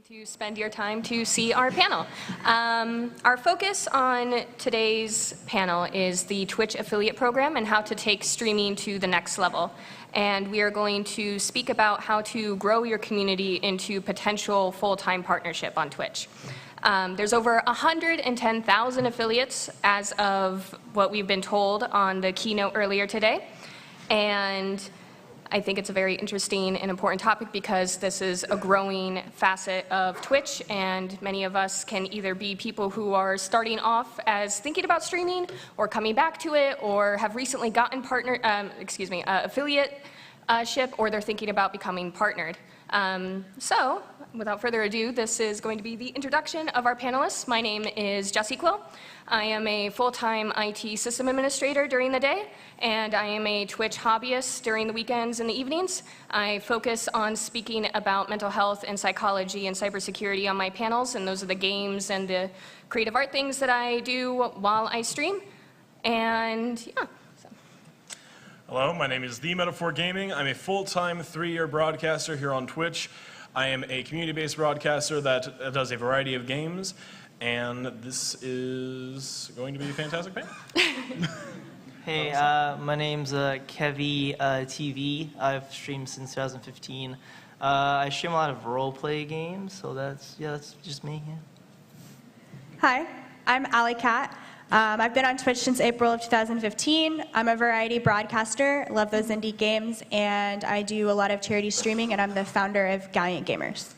to spend your time to see our panel. Our focus on today's panel is the Twitch affiliate program and how to take streaming to the next level. And we are going to speak about how to grow your community into potential full-time partnership on Twitch. There's over 110,000 affiliates as of what we've been told on the keynote earlier today. And I think it's a very interesting and important topic because this is a growing facet of Twitch, and many of us can either be people who are starting off as thinking about streaming or coming back to it, or have recently gotten affiliateship, or they're thinking about becoming partnered. So, without further ado, this is going to be the introduction of our panelists. My name is JessyQuil. I am a full-time IT system administrator during the day, and I am a Twitch hobbyist during the weekends and the evenings. I focus on speaking about mental health and psychology and cybersecurity on my panels, and those are the games and the creative art things that I do while I stream. And yeah. Hello, my name is The Metaphor Gaming. I'm a full-time 3-year broadcaster here on Twitch. I am a community-based broadcaster that does a variety of games, and this is going to be a fantastic panel. Hey, my name's Kevy TV. I've streamed since 2015. I stream a lot of role-play games, so that's just me. Yeah. Hi, I'm Alley Cat. I've been on Twitch since April of 2015. I'm a variety broadcaster, love those indie games, and I do a lot of charity streaming, and I'm the founder of Gallant Gamers.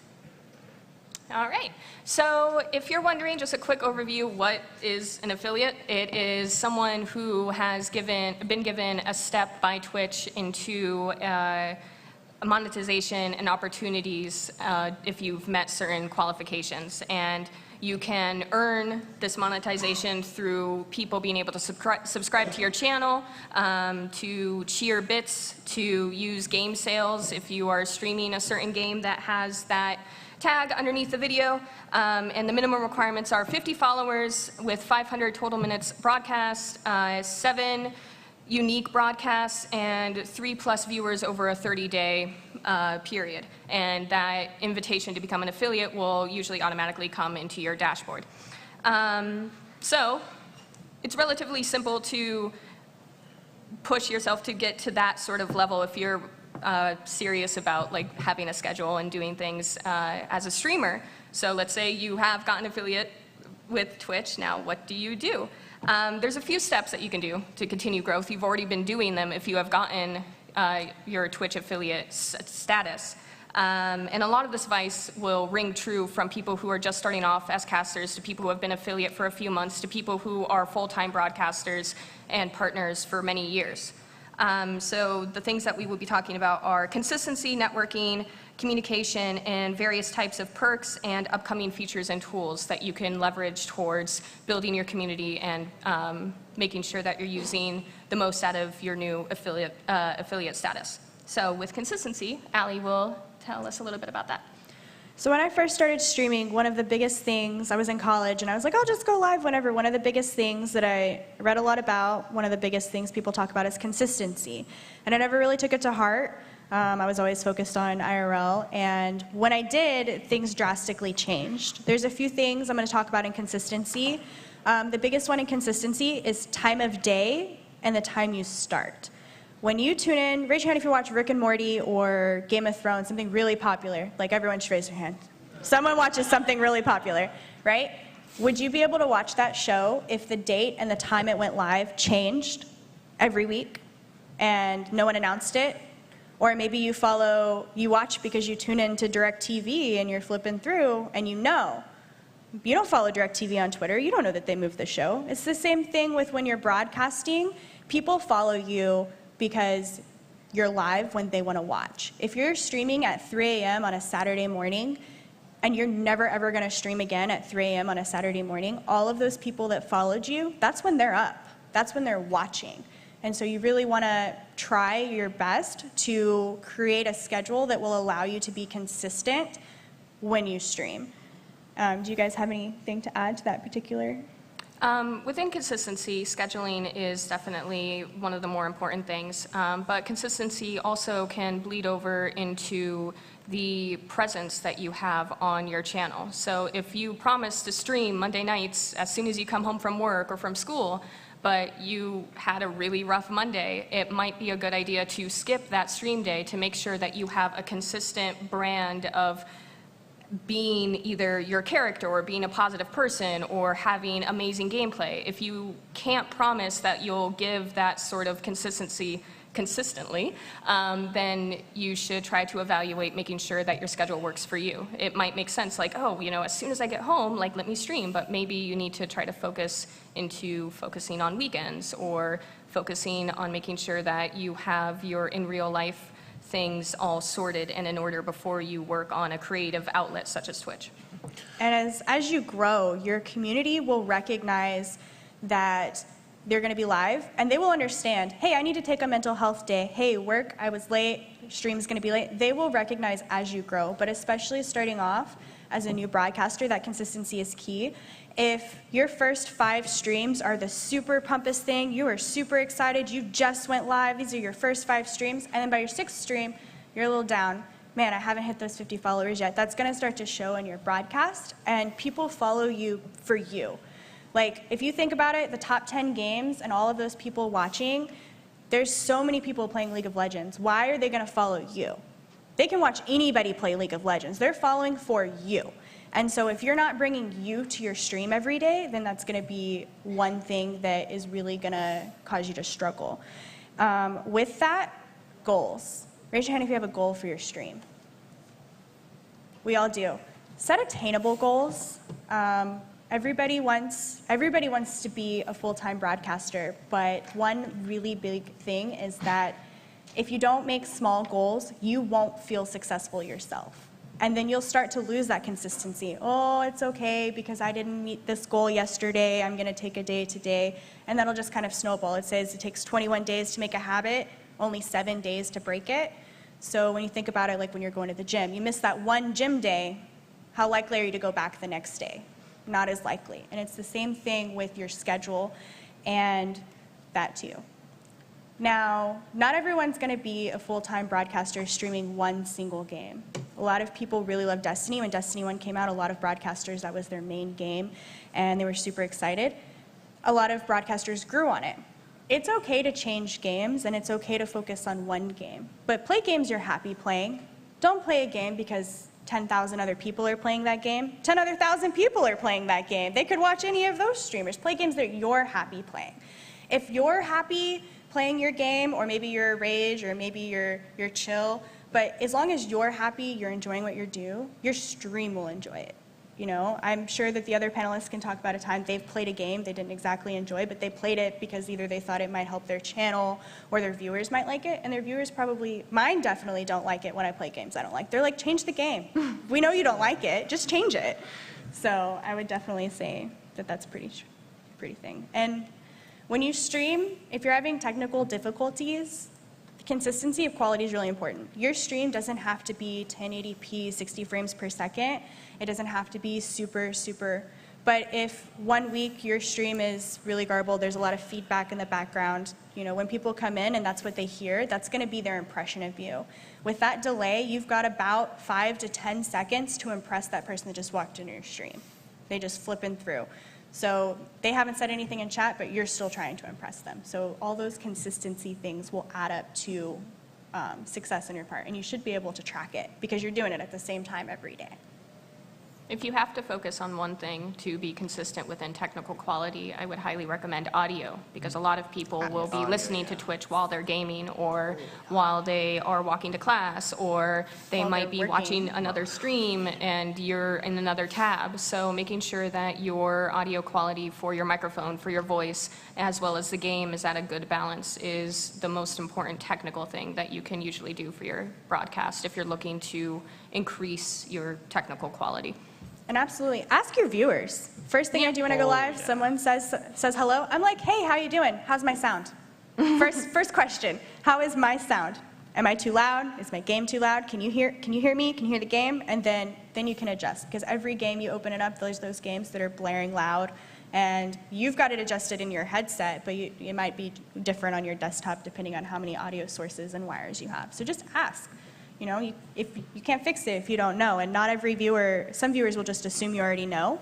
All right. So if you're wondering, just a quick overview, what is an affiliate? It is someone who has been given a step by Twitch into monetization and opportunities if you've met certain qualifications. And you can earn this monetization through people being able to subscribe to your channel, to cheer bits, to use game sales if you are streaming a certain game that has that tag underneath the video. And the minimum requirements are 50 followers with 500 total minutes broadcast, 7 unique broadcasts, and 3+ viewers over a 30-day period. And that invitation to become an affiliate will usually automatically come into your dashboard. So it's relatively simple to push yourself to get to that sort of level if you're serious about like having a schedule and doing things as a streamer. So let's say you have gotten an affiliate with Twitch. Now what do you do? There's a few steps that you can do to continue growth. You've already been doing them if you have gotten your Twitch affiliate status. And a lot of this advice will ring true from people who are just starting off as casters to people who have been affiliate for a few months to people who are full-time broadcasters and partners for many years. So the things that we will be talking about are consistency, networking, communication, and various types of perks and upcoming features and tools that you can leverage towards building your community and making sure that you're using the most out of your new affiliate status. So with consistency, Allie will tell us a little bit about that. So when I first started streaming, one of the biggest things, I was in college and I was like, I'll just go live whenever. One of the biggest things that I read a lot about, one of the biggest things people talk about is consistency. And I never really took it to heart. I was always focused on IRL, and when I did, things drastically changed. There's a few things I'm going to talk about in consistency. The biggest one in consistency is time of day and the time you start. When you tune in, raise your hand if you watch Rick and Morty or Game of Thrones, something really popular. Like, everyone should raise their hand. Someone watches something really popular, right? Would you be able to watch that show if the date and the time it went live changed every week and no one announced it? Or maybe you watch because you tune into DirecTV and you're flipping through and you know. You don't follow DirecTV on Twitter. You don't know that they moved the show. It's the same thing with when you're broadcasting. People follow you because you're live when they want to watch. If you're streaming at 3 a.m. on a Saturday morning and you're never ever going to stream again at 3 a.m. on a Saturday morning, all of those people that followed you, that's when they're up. That's when they're watching. And so you really want to try your best to create a schedule that will allow you to be consistent when you stream. Do you guys have anything to add to that particular? Within consistency, scheduling is definitely one of the more important things, but consistency also can bleed over into the presence that you have on your channel. So if you promise to stream Monday nights as soon as you come home from work or from school, but you had a really rough Monday, it might be a good idea to skip that stream day to make sure that you have a consistent brand of being either your character or being a positive person or having amazing gameplay. If you can't promise that you'll give that sort of consistency consistently, then you should try to evaluate making sure that your schedule works for you. It might make sense, like, oh, you know, as soon as I get home, like, let me stream, but maybe you need to try to focusing on weekends or focusing on making sure that you have your in real life things all sorted and in order before you work on a creative outlet such as Twitch. And as you grow, your community will recognize that they're going to be live, and they will understand, hey, I need to take a mental health day. Hey, work, I was late, stream's going to be late. They will recognize as you grow, but especially starting off as a new broadcaster, that consistency is key. If your first 5 streams are the super pompous thing, you are super excited, you just went live, these are your first 5 streams, and then by your 6th stream, you're a little down. Man, I haven't hit those 50 followers yet. That's going to start to show in your broadcast, and people follow you for you. Like, if you think about it, the top 10 games and all of those people watching, there's so many people playing League of Legends. Why are they going to follow you? They can watch anybody play League of Legends. They're following for you. And so if you're not bringing you to your stream every day, then that's going to be one thing that is really going to cause you to struggle. With that, goals. Raise your hand if you have a goal for your stream. We all do. Set attainable goals. Everybody wants to be a full-time broadcaster, but one really big thing is that if you don't make small goals, you won't feel successful yourself. And then you'll start to lose that consistency. Oh, it's okay because I didn't meet this goal yesterday, I'm gonna take a day today, and that'll just kind of snowball. It says it takes 21 days to make a habit, only 7 days to break it. So when you think about it, like when you're going to the gym, you miss that one gym day, how likely are you to go back the next day? Not as likely. And it's the same thing with your schedule and that too. Now, not everyone's going to be a full-time broadcaster streaming one single game. A lot of people really love Destiny. When Destiny 1 came out, a lot of broadcasters, that was their main game, and they were super excited. A lot of broadcasters grew on it. It's okay to change games, and it's okay to focus on one game. But play games you're happy playing. Don't play a game because 10,000 other people are playing that game. 10 other thousand people are playing that game. They could watch any of those streamers. Play games that you're happy playing. If you're happy playing your game, or maybe you're rage, or maybe you're chill, but as long as you're happy, you're enjoying what you do, your stream will enjoy it. You know, I'm sure that the other panelists can talk about a time they've played a game they didn't exactly enjoy, but they played it because either they thought it might help their channel or their viewers might like it, and their viewers probably, mine definitely don't like it when I play games I don't like. They're like, change the game. We know you don't like it, just change it. So I would definitely say that that's pretty thing. And when you stream, if you're having technical difficulties, consistency of quality is really important. Your stream doesn't have to be 1080p, 60 frames per second. It doesn't have to be super, but if 1 week your stream is really garbled, there's a lot of feedback in the background, you know, when people come in and that's what they hear, that's gonna be their impression of you. With that delay, you've got about 5 to 10 seconds to impress that person that just walked into your stream. They just flipping through. So they haven't said anything in chat, but you're still trying to impress them. So all those consistency things will add up to success on your part, and you should be able to track it because you're doing it at the same time every day. If you have to focus on one thing to be consistent within technical quality, I would highly recommend audio, because a lot of people will be listening to Twitch while they're gaming, or while they are walking to class, or they might be watching another stream and you're in another tab. So making sure that your audio quality for your microphone, for your voice, as well as the game is at a good balance is the most important technical thing that you can usually do for your broadcast if you're looking to increase your technical quality. And absolutely, ask your viewers. First thing I do when I go live, someone says hello. I'm like, hey, how you doing? How's my sound? First question, how is my sound? Am I too loud? Is my game too loud? Can you hear me? Can you hear the game? And then you can adjust, because every game you open it up, there's those games that are blaring loud, And you've got it adjusted in your headset, but it might be different on your desktop depending on how many audio sources and wires you have. So just ask. If you can't fix it if you don't know. And not every viewer, some viewers will just assume you already know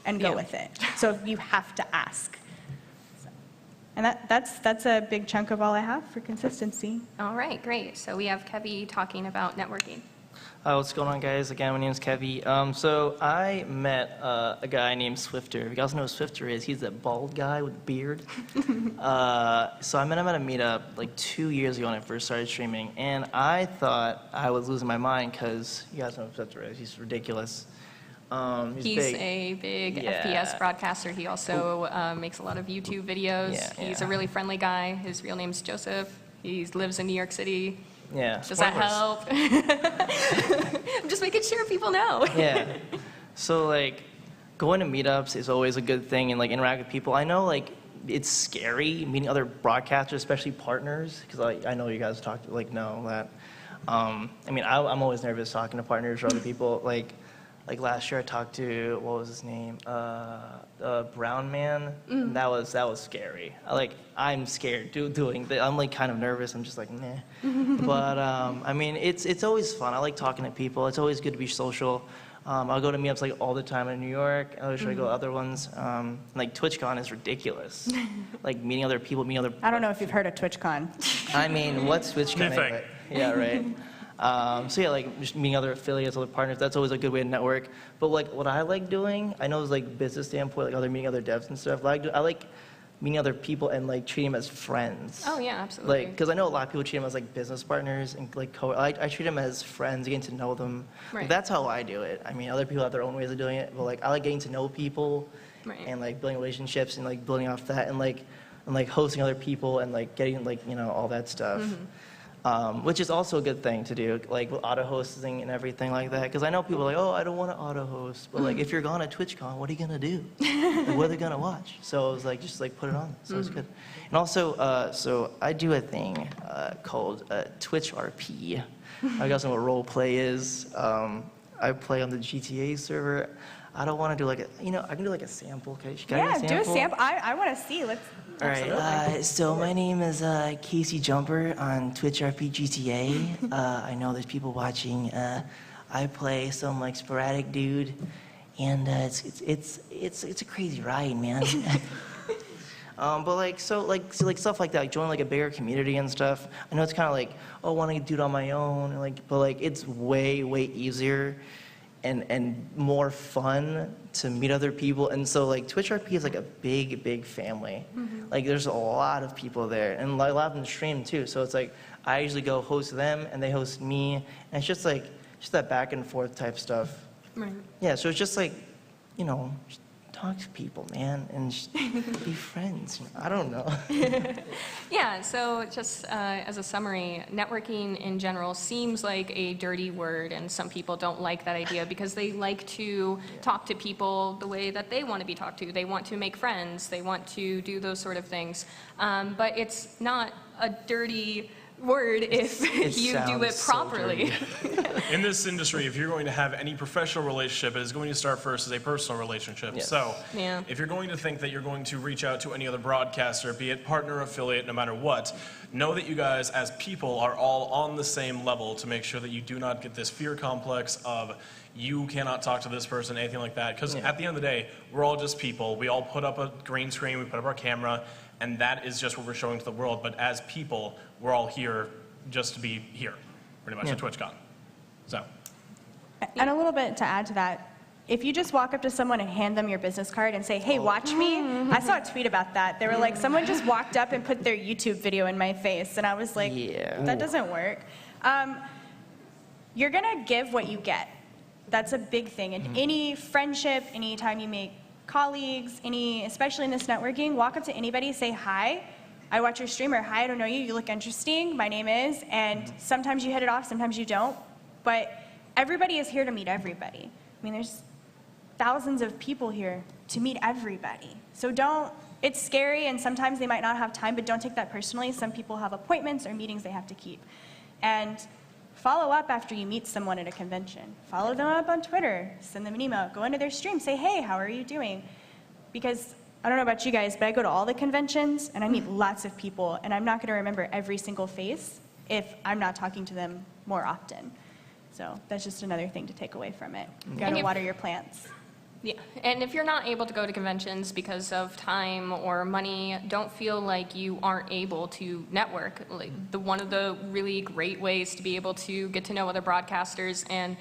and go with it. So you have to ask. And that's a big chunk of all I have for consistency. All right, great. So we have Kevy talking about networking. What's going on, guys? Again, my name is Kevy. So I met a guy named Swifter. If you guys know who Swifter is, he's that bald guy with a beard. So I met him at a meetup like 2 years ago when I first started streaming, and I thought I was losing my mind because you guys know who Swifter is. He's ridiculous. He's big. a big Yeah. FPS broadcaster. He also makes a lot of YouTube videos. Yeah, He's yeah. a really friendly guy. His real name's Joseph. He lives in New York City. Yeah. Does that help? I'm just making sure people know. Yeah. So like, going to meetups is always a good thing and like interact with people. I know like it's scary meeting other broadcasters, especially partners, because I know you guys know that. I mean, I'm always nervous talking to partners or other people. Like last year I talked to, what was his name? Brown Man. That was scary. I'm scared doing that. I'm like kind of nervous. I'm just like, meh. But I mean, it's always fun. I like talking to people. It's always good to be social. I'll go to meetups like all the time in New York. I'll try to go to other ones. Like TwitchCon is ridiculous. Like meeting other people, I don't know if you've heard of TwitchCon. I mean, what's TwitchCon? New thing. Yeah, right. So yeah, like just meeting other affiliates, other partners, that's always a good way to network. But like what I like meeting, I know it's like business standpoint, like meeting other devs and stuff. I like meeting other people and like treating them as friends. Oh yeah, absolutely. Like, because I know a lot of people treat them as like business partners and like I treat them as friends, getting to know them. Right. That's how I do it. I mean, other people have their own ways of doing it, but like I like getting to know people Right. and like building relationships and like building off that and like hosting other people and like getting like all that stuff. Which is also a good thing to do, like with auto hosting and everything like that. Because I know people are like, oh, I don't want to auto host, but like if you're going to TwitchCon, what are you gonna do? Like, what are they gonna watch? So I was like, just like put it on. So it's good. And also, so I do a thing called Twitch RP. I guys know what role play is. I play on the GTA server. I don't want to do like I can do like a sample. Okay, Yeah, do a sample. I want to see. Let's. All right, so my name is Casey Jumper on Twitch RP GTA. I know there's people watching. I play some like sporadic dude, and it's a crazy ride, man. But like stuff like that, like join like a bigger community and stuff. I know it's kind of like, oh, I want to do it on my own, but like it's way easier and more fun to meet other people. And so like Twitch RP is like a big family. Like there's a lot of people there and a lot of them stream too. So it's like I usually go host them and they host me, and it's just like that back and forth type stuff. Right. Yeah, so it's just like, just talk to people, man, and just be friends. I don't know. Yeah, so just as a summary, networking in general seems like a dirty word, and some people don't like that idea because they like to talk to people the way that they want to be talked to. They want to make friends. They want to do those sort of things. But it's not a dirty word if you do it properly. In this industry, if you're going to have any professional relationship, it is going to start first as a personal relationship. Yes. So Yeah. if you're going to think that you're going to reach out to any other broadcaster, be it partner, affiliate, no matter what, know that you guys as people are all on the same level to make sure that you do not get this fear complex of you cannot talk to this person, anything like that. Because at the end of the day, we're all just people. We all put up a green screen, we put up our camera, and that is just what we're showing to the world. But as people, we're all here just to be here, pretty much at TwitchCon. So. And a little bit to add to that, if you just walk up to someone and hand them your business card and say, hey, watch me, I saw a tweet about that. They were like, someone just walked up and put their YouTube video in my face, and I was like, that doesn't work. You're gonna give what you get. That's a big thing. In any friendship, anytime you make colleagues, especially in this networking, walk up to anybody, say, hi, I watch your stream, or hi, I don't know you, you look interesting, my name is, and sometimes you hit it off, sometimes you don't, but everybody is here to meet everybody. I mean, there's thousands of people here to meet everybody. So it's scary, and sometimes they might not have time, but don't take that personally. Some people have appointments or meetings they have to keep. And follow up after you meet someone at a convention. Follow them up on Twitter, send them an email, go into their stream, say, hey, how are you doing? Because I don't know about you guys, but I go to all the conventions and I meet lots of people, and I'm not going to remember every single face if I'm not talking to them more often. So that's just another thing to take away from it. You got And to if- water your plants. Yeah, and if you're not able to go to conventions because of time or money, don't feel like you aren't able to network. Like one of the really great ways to be able to get to know other broadcasters and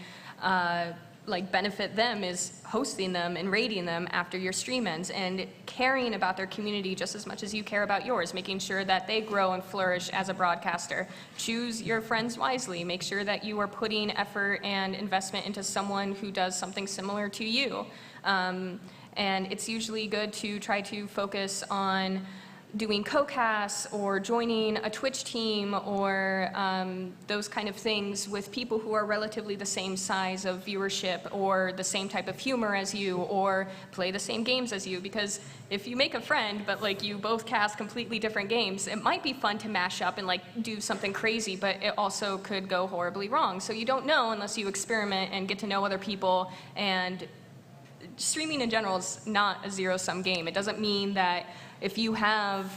like benefit them is hosting them and rating them after your stream ends and caring about their community just as much as you care about yours, making sure that they grow and flourish as a broadcaster. Choose your friends wisely. Make sure that you are putting effort and investment into someone who does something similar to you. And it's usually good to try to focus on doing co-casts or joining a Twitch team or those kind of things with people who are relatively the same size of viewership or the same type of humor as you or play the same games as you, because if you make a friend but like you both cast completely different games, it might be fun to mash up and like do something crazy, but it also could go horribly wrong. So you don't know unless you experiment and get to know other people. And streaming in general is not a zero-sum game. It doesn't mean that if you have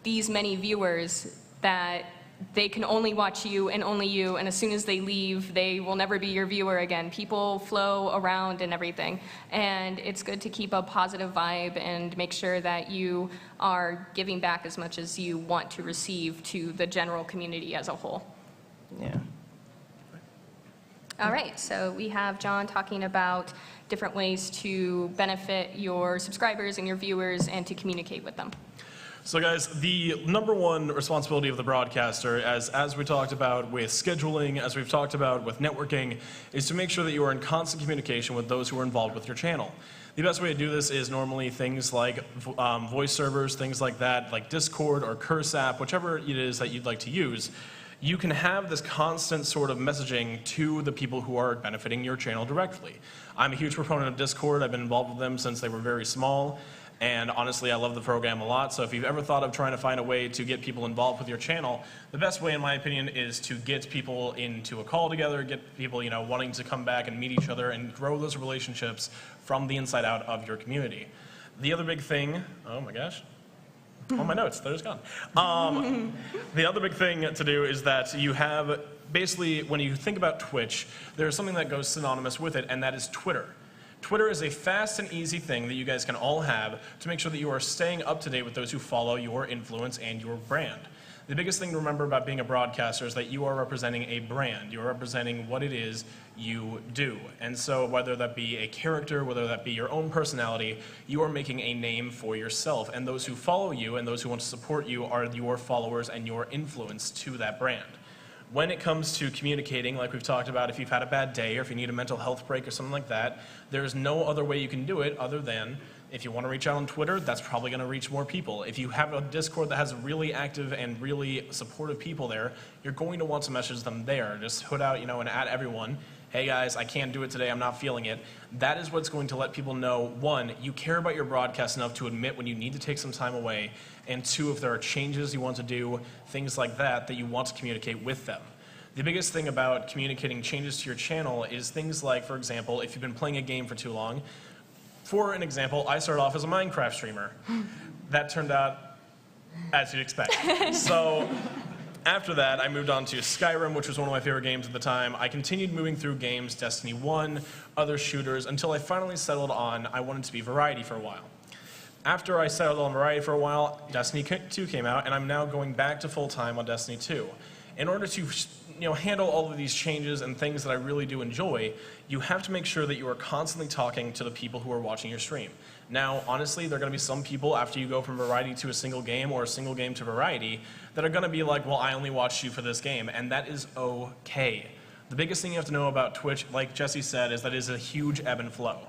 these many viewers that they can only watch you, and as soon as they leave, they will never be your viewer again. People flow around and everything, and it's good to keep a positive vibe and make sure that you are giving back as much as you want to receive to the general community as a whole. Yeah. All right, so we have John talking about different ways to benefit your subscribers and your viewers and to communicate with them. So guys, the number one responsibility of the broadcaster, as we talked about with scheduling, as we've talked about with networking, is to make sure that you are in constant communication with those who are involved with your channel. The best way to do this is normally things like voice servers, things like that, like Discord or Curse app, whichever it is that you'd like to use. You can have this constant sort of messaging to the people who are benefiting your channel directly. I'm a huge proponent of Discord. I've been involved with them since they were very small. And honestly, I love the program a lot. So if you've ever thought of trying to find a way to get people involved with your channel, the best way, in my opinion, is to get people into a call together, get people, wanting to come back and meet each other and grow those relationships from the inside out of your community. The other big thing, oh my gosh. Oh, my notes, they're just gone. The other big thing to do is that you have, basically, when you think about Twitch, there's something that goes synonymous with it, and that is Twitter. Twitter is a fast and easy thing that you guys can all have to make sure that you are staying up to date with those who follow your influence and your brand. The biggest thing to remember about being a broadcaster is that you are representing a brand. You're representing what it is you do. And so whether that be a character, whether that be your own personality, you are making a name for yourself. And those who follow you and those who want to support you are your followers and your influence to that brand. When it comes to communicating, like we've talked about, if you've had a bad day or if you need a mental health break or something like that, there's no other way you can do it other than if you want to reach out on Twitter, that's probably going to reach more people. If you have a Discord that has really active and really supportive people there, you're going to want to message them there. Just put out, and add everyone. Hey guys, I can't do it today, I'm not feeling it. That is what's going to let people know, one, you care about your broadcast enough to admit when you need to take some time away, and two, if there are changes you want to do, things like that you want to communicate with them. The biggest thing about communicating changes to your channel is things like, for example, if you've been playing a game for too long. For an example, I started off as a Minecraft streamer. That turned out as you'd expect. So after that, I moved on to Skyrim, which was one of my favorite games at the time. I continued moving through games, Destiny 1, other shooters, until I finally settled on I wanted to be variety for a while. After I settled on variety for a while, Destiny 2 came out, and I'm now going back to full-time on Destiny 2. In order to handle all of these changes and things that I really do enjoy, you have to make sure that you are constantly talking to the people who are watching your stream. Now, honestly, there are going to be some people after you go from variety to a single game or a single game to variety that are going to be like, well, I only watched you for this game, and that is okay. The biggest thing you have to know about Twitch, like Jesse said, is that it is a huge ebb and flow.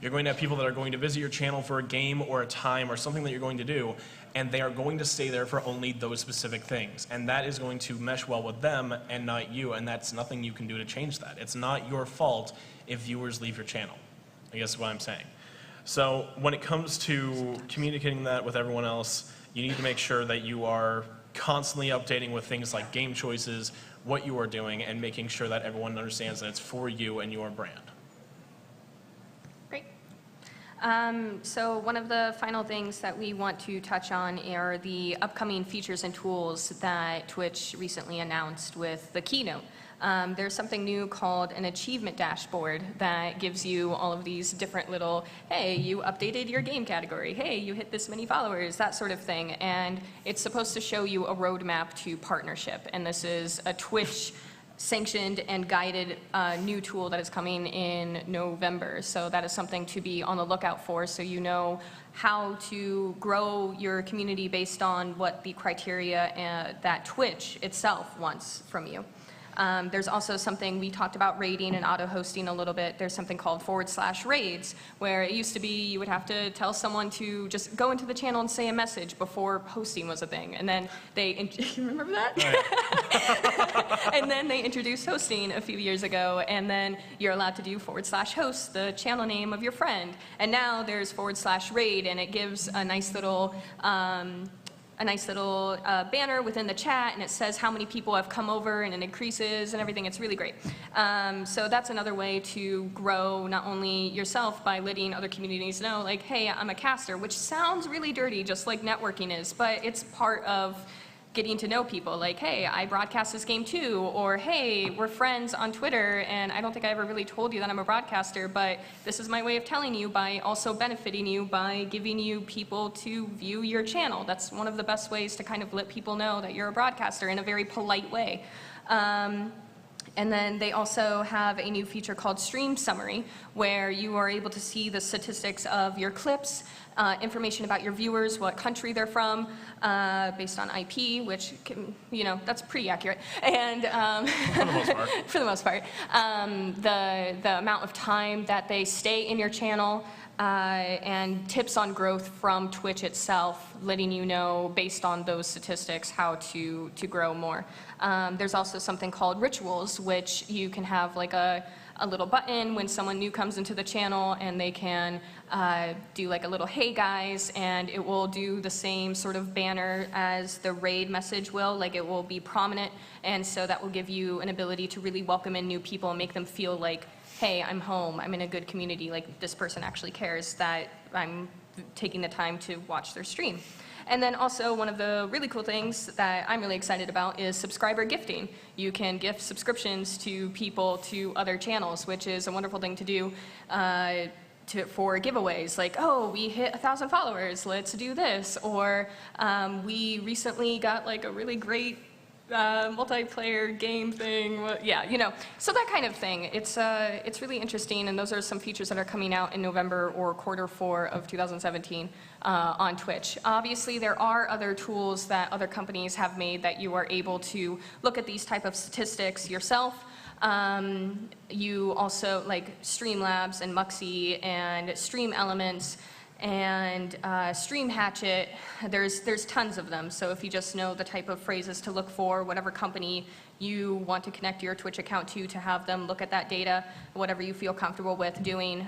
You're going to have people that are going to visit your channel for a game or a time or something that you're going to do, and they are going to stay there for only those specific things. And that is going to mesh well with them and not you, and that's nothing you can do to change that. It's not your fault if viewers leave your channel, I guess is what I'm saying. So when it comes to communicating that with everyone else, you need to make sure that you are constantly updating with things like game choices, what you are doing, and making sure that everyone understands that it's for you and your brand. Great. So one of the final things that we want to touch on are the upcoming features and tools that Twitch recently announced with the keynote. There's something new called an achievement dashboard that gives you all of these different little, hey, you updated your game category, hey, you hit this many followers, that sort of thing. And it's supposed to show you a roadmap to partnership. And this is a Twitch sanctioned and guided new tool that is coming in November. So that is something to be on the lookout for, so you know how to grow your community based on what the criteria that Twitch itself wants from you. There's also something, we talked about raiding and auto-hosting a little bit. There's something called /raids, where it used to be you would have to tell someone to just go into the channel and say a message before hosting was a thing. And then they, you remember that? Right. And then they introduced hosting a few years ago, and then you're allowed to do /host, the channel name of your friend. And now there's /raid, and it gives a nice little banner within the chat, and it says how many people have come over, and it increases and everything. It's really great. So that's another way to grow not only yourself by letting other communities know, like, hey, I'm a caster, which sounds really dirty, just like networking is, but it's part of getting to know people, like, hey, I broadcast this game too, or hey, we're friends on Twitter, and I don't think I ever really told you that I'm a broadcaster, but this is my way of telling you by also benefiting you by giving you people to view your channel. That's one of the best ways to kind of let people know that you're a broadcaster in a very polite way. And then they also have a new feature called Stream Summary, where you are able to see the statistics of your clips, information about your viewers, what country they're from, based on IP, which, can, you know, that's pretty accurate. And For the most part. for the most part, the amount of time that they stay in your channel, and tips on growth from Twitch itself, letting you know based on those statistics how to grow more. There's also something called rituals, which you can have like a little button when someone new comes into the channel, and they can do like a little hey guys, and it will do the same sort of banner as the raid message will, like it will be prominent, and so that will give you an ability to really welcome in new people and make them feel like, hey, I'm home, I'm in a good community, like this person actually cares that I'm taking the time to watch their stream. And then also one of the really cool things that I'm really excited about is subscriber gifting. You can gift subscriptions to people to other channels, which is a wonderful thing to do for giveaways, like, oh, we hit 1,000 followers, let's do this, or we recently got like a really great multiplayer game thing, yeah, you know, so that kind of thing. It's really interesting, and those are some features that are coming out in November or Q4 of 2017 on Twitch. Obviously, there are other tools that other companies have made that you are able to look at these type of statistics yourself. You also, like Streamlabs and Muxy and Stream Elements and Stream Hatchet, there's tons of them. So if you just know the type of phrases to look for, whatever company you want to connect your Twitch account to have them look at that data, whatever you feel comfortable with doing,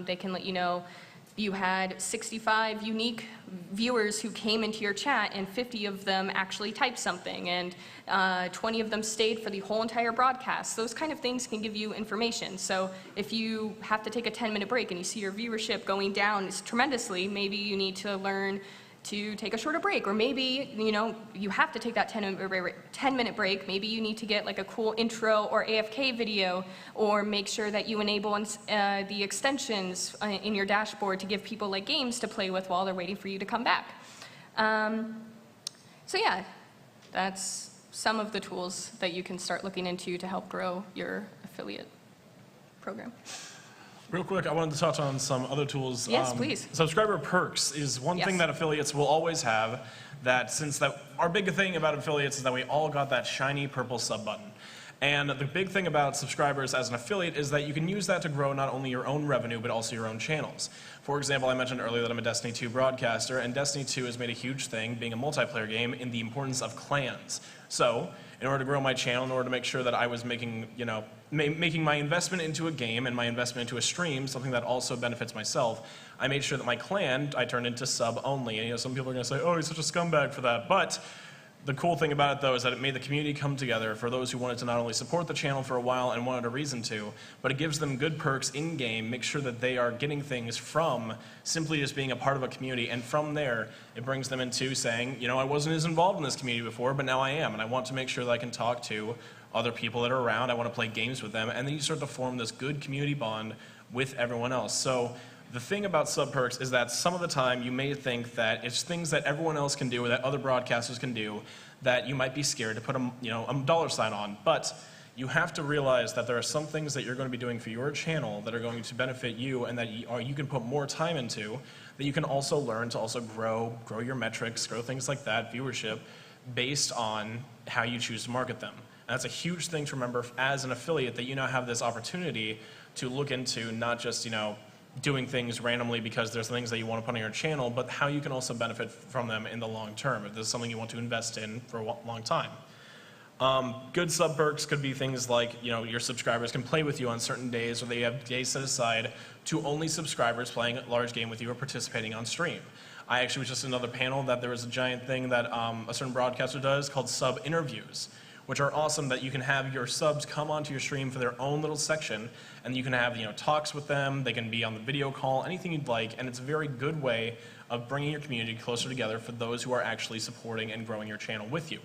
they can let you know you had 65 unique viewers who came into your chat, and 50 of them actually typed something, and 20 of them stayed for the whole entire broadcast. Those kind of things can give you information. So if you have to take a 10-minute break and you see your viewership going down tremendously, maybe you need to learn to take a shorter break, or maybe, you know, you have to take that 10-minute break. Maybe you need to get like a cool intro or AFK video, or make sure that you enable the extensions in your dashboard to give people like games to play with while they're waiting for you to come back. So yeah, that's some of the tools that you can start looking into to help grow your affiliate program. Real quick, I wanted to touch on some other tools. Yes, please. Subscriber perks is one thing that affiliates will always have, that since our big thing about affiliates is that we all got that shiny purple sub button. And the big thing about subscribers as an affiliate is that you can use that to grow not only your own revenue, but also your own channels. For example, I mentioned earlier that I'm a Destiny 2 broadcaster, and Destiny 2 has made a huge thing, being a multiplayer game, in the importance of clans. So, in order to grow my channel, in order to make sure that I was making, you know, making my investment into a game and my investment into a stream something that also benefits myself, I made sure that my clan I turned into sub only. And you know, some people are going to say, oh, he's such a scumbag for that. But The cool thing about it, though, is that it made the community come together for those who wanted to not only support the channel for a while and wanted a reason to, but it gives them good perks in-game, make sure that they are getting things from simply just being a part of a community, and from there, it brings them into saying, you know, I wasn't as involved in this community before, but now I am, and I want to make sure that I can talk to other people that are around, I want to play games with them, and then you start to form this good community bond with everyone else. So the thing about sub perks is that some of the time you may think that it's things that everyone else can do or that other broadcasters can do that you might be scared to put a dollar sign on. But you have to realize that there are some things that you're going to be doing for your channel that are going to benefit you and that you can put more time into, that you can also learn to also grow your metrics, grow things like that, viewership, based on how you choose to market them. And that's a huge thing to remember as an affiliate, that you now have this opportunity to look into not just, doing things randomly because there's things that you want to put on your channel, but how you can also benefit from them in the long term if this is something you want to invest in for a long time. Good sub perks could be things like, your subscribers can play with you on certain days, or they have days set aside to only subscribers playing a large game with you or participating on stream. I actually was just in another panel that there was a giant thing that a certain broadcaster does called sub interviews, which are awesome, that you can have your subs come onto your stream for their own little section, and you can have talks with them, they can be on the video call, anything you'd like, and it's a very good way of bringing your community closer together for those who are actually supporting and growing your channel with you.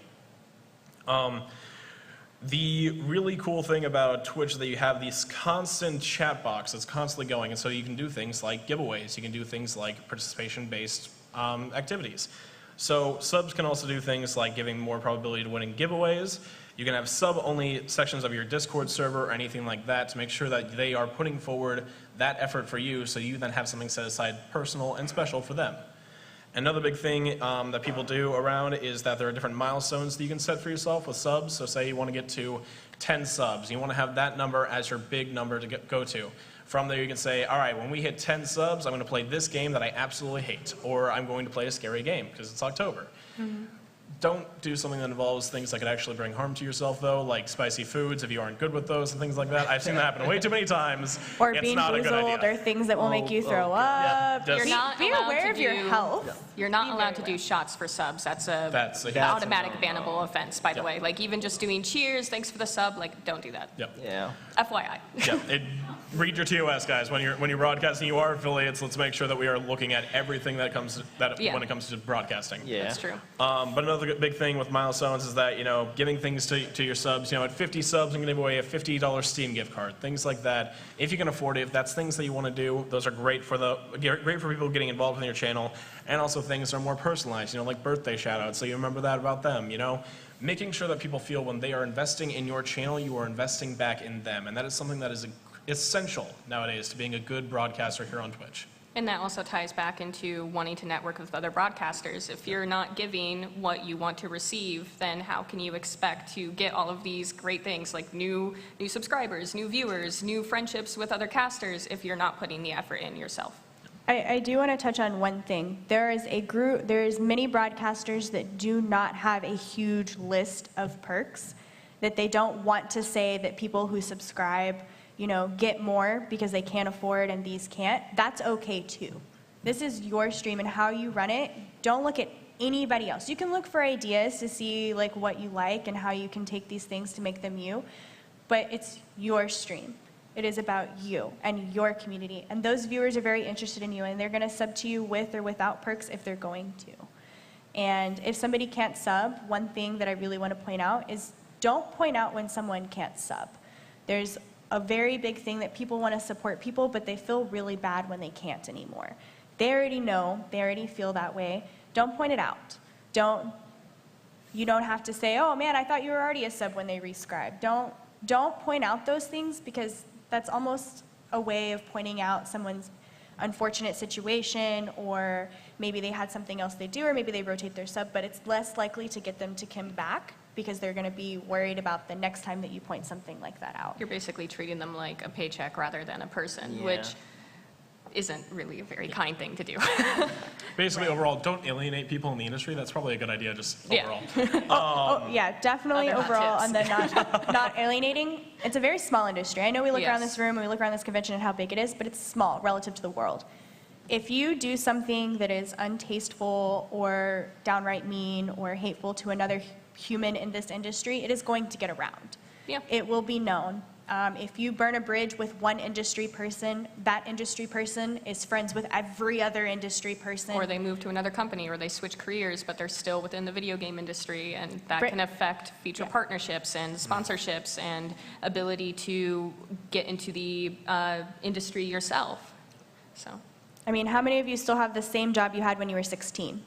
The really cool thing about Twitch is that you have this constant chat box that's constantly going, and so you can do things like giveaways, you can do things like participation-based activities. So subs can also do things like giving more probability to winning giveaways. You can have sub-only sections of your Discord server or anything like that to make sure that they are putting forward that effort for you, so you then have something set aside personal and special for them. Another big thing that people do around is that there are different milestones that you can set for yourself with subs. So say you want to get to 10 subs. You want to have that number as your big number to go to. From there you can say, all right, when we hit 10 subs, I'm going to play this game that I absolutely hate, or I'm going to play a scary game because it's October. Mm-hmm. Don't do something that involves things that could actually bring harm to yourself, though, like spicy foods if you aren't good with those and things like that. I've seen that happen way too many times. Or it's being not a good idea. boozled, or things that will make you throw up. Yeah, You're not Be allowed aware to of your do- health. You're not allowed to do shots for subs. That's a automatic bannable offense, by the way. Like even just doing cheers, thanks for the sub, like don't do that. Yep. Yeah. FYI. Read your TOS, guys. When you're broadcasting, you are affiliates. Let's make sure that we are looking at everything when it comes to broadcasting. Yeah. That's true. But another big thing with Milestones is that, giving things to your subs, at 50 subs, I'm going to give away a $50 Steam gift card, things like that. If you can afford it, if that's things that you want to do, those are great for people getting involved in your channel, and also things that are more personalized, like birthday shout-outs, so you remember that about them, Making sure that people feel when they are investing in your channel, you are investing back in them, and that is something that is essential nowadays to being a good broadcaster here on Twitch. And that also ties back into wanting to network with other broadcasters. If you're not giving what you want to receive, then how can you expect to get all of these great things like new subscribers, new viewers, new friendships with other casters if you're not putting the effort in yourself? I do want to touch on one thing. There's many broadcasters that do not have a huge list of perks, that they don't want to say that people who subscribe get more because they can't afford and these can't. That's okay too. This is your stream and how you run it. Don't look at anybody else. You can look for ideas to see like what you like and how you can take these things to make them you, but it's your stream. It is about you and your community. And those viewers are very interested in you, and they're going to sub to you with or without perks if they're going to. And if somebody can't sub, one thing that I really want to point out is don't point out when someone can't sub. There's a very big thing that people want to support people, but they feel really bad when they can't anymore. They already know, they already feel that way. Don't point it out. You don't have to say, oh man, I thought you were already a sub when they rescribe. Don't point out those things, because that's almost a way of pointing out someone's unfortunate situation, or maybe they had something else they do, or maybe they rotate their sub, but it's less likely to get them to come back because they're going to be worried about the next time that you point something like that out. You're basically treating them like a paycheck rather than a person, Yeah. which isn't really a very kind thing to do. Basically, overall, don't alienate people in the industry. That's probably a good idea, just Yeah. overall. Yeah, definitely Other overall hot on the not alienating. It's a very small industry. I know we look around Yes. this room and we look around this convention and how big it is, but it's small relative to the world. if you do something that is untasteful or downright mean or hateful to another human in this industry, it is going to get around. Yeah. It will be known. If you burn a bridge with one industry person, that industry person is friends with every other industry person. Or they move to another company, or they switch careers, but they're still within the video game industry, and that Right. can affect future partnerships and sponsorships and ability to get into the industry yourself. So, I mean, how many of you still have the same job you had when you were 16?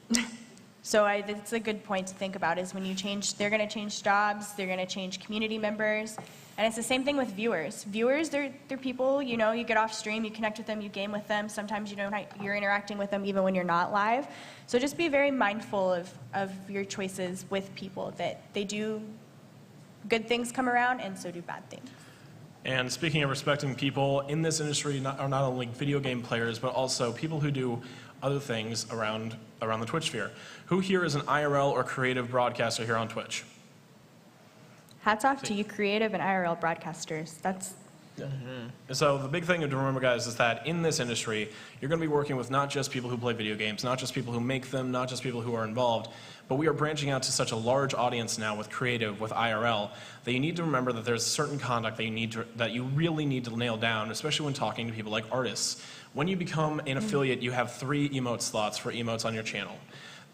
So it's a good point to think about, is when you change, they're going to change jobs, they're going to change community members, and it's the same thing with viewers. Viewers, they're people, you know, you get off stream, you connect with them, you game with them, sometimes you're interacting with them even when you're not live. So just be very mindful of your choices with people, that they do, good things come around, and so do bad things. And speaking of respecting people, in this industry are not only video game players, but also people who do other things around the Twitch sphere. Who here is an IRL or creative broadcaster here on Twitch? Hats off to you creative and IRL broadcasters. That's So the big thing to remember, guys, is that in this industry, you're going to be working with not just people who play video games, not just people who make them, not just people who are involved, but we are branching out to such a large audience now with creative, with IRL, that you need to remember that there's certain conduct that you really need to nail down, especially when talking to people like artists. When you become an affiliate, you have 3 emote slots for emotes on your channel.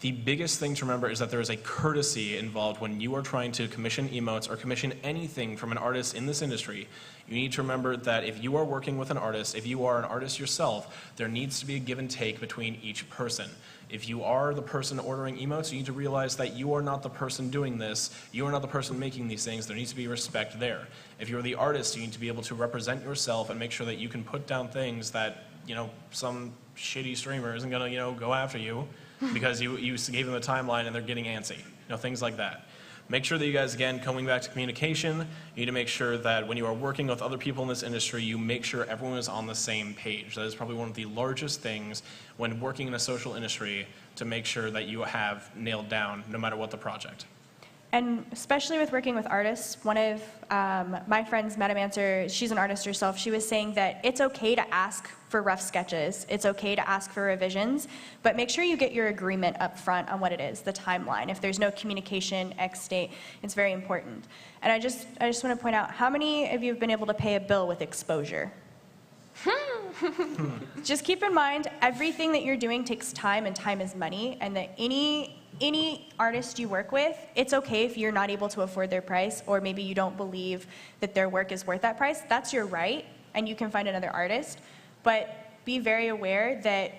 The biggest thing to remember is that there is a courtesy involved when you are trying to commission emotes or commission anything from an artist in this industry. You need to remember that if you are working with an artist, if you are an artist yourself, there needs to be a give and take between each person. If you are the person ordering emotes, you need to realize that you are not the person doing this, you are not the person making these things, there needs to be respect there. If you're the artist, you need to be able to represent yourself and make sure that you can put down things that, you know, some shitty streamer isn't gonna, you know, go after you because you gave them a timeline and they're getting antsy, you know, things like that. Make sure that you guys, again, coming back to communication, you need to make sure that when you are working with other people in this industry, you make sure everyone is on the same page. That is probably one of the largest things when working in a social industry, to make sure that you have nailed down no matter what the project. And especially with working with artists, one of my friends, Metamancer, she's an artist herself, she was saying that it's okay to ask for rough sketches, it's okay to ask for revisions, but make sure you get your agreement up front on what it is, the timeline. If there's no communication, X date, it's very important. And I just want to point out, how many of you have been able to pay a bill with exposure? Just keep in mind, everything that you're doing takes time, and time is money, and that any artist you work with, it's okay if you're not able to afford their price, or maybe you don't believe that their work is worth that price. That's your right, and you can find another artist. But be very aware that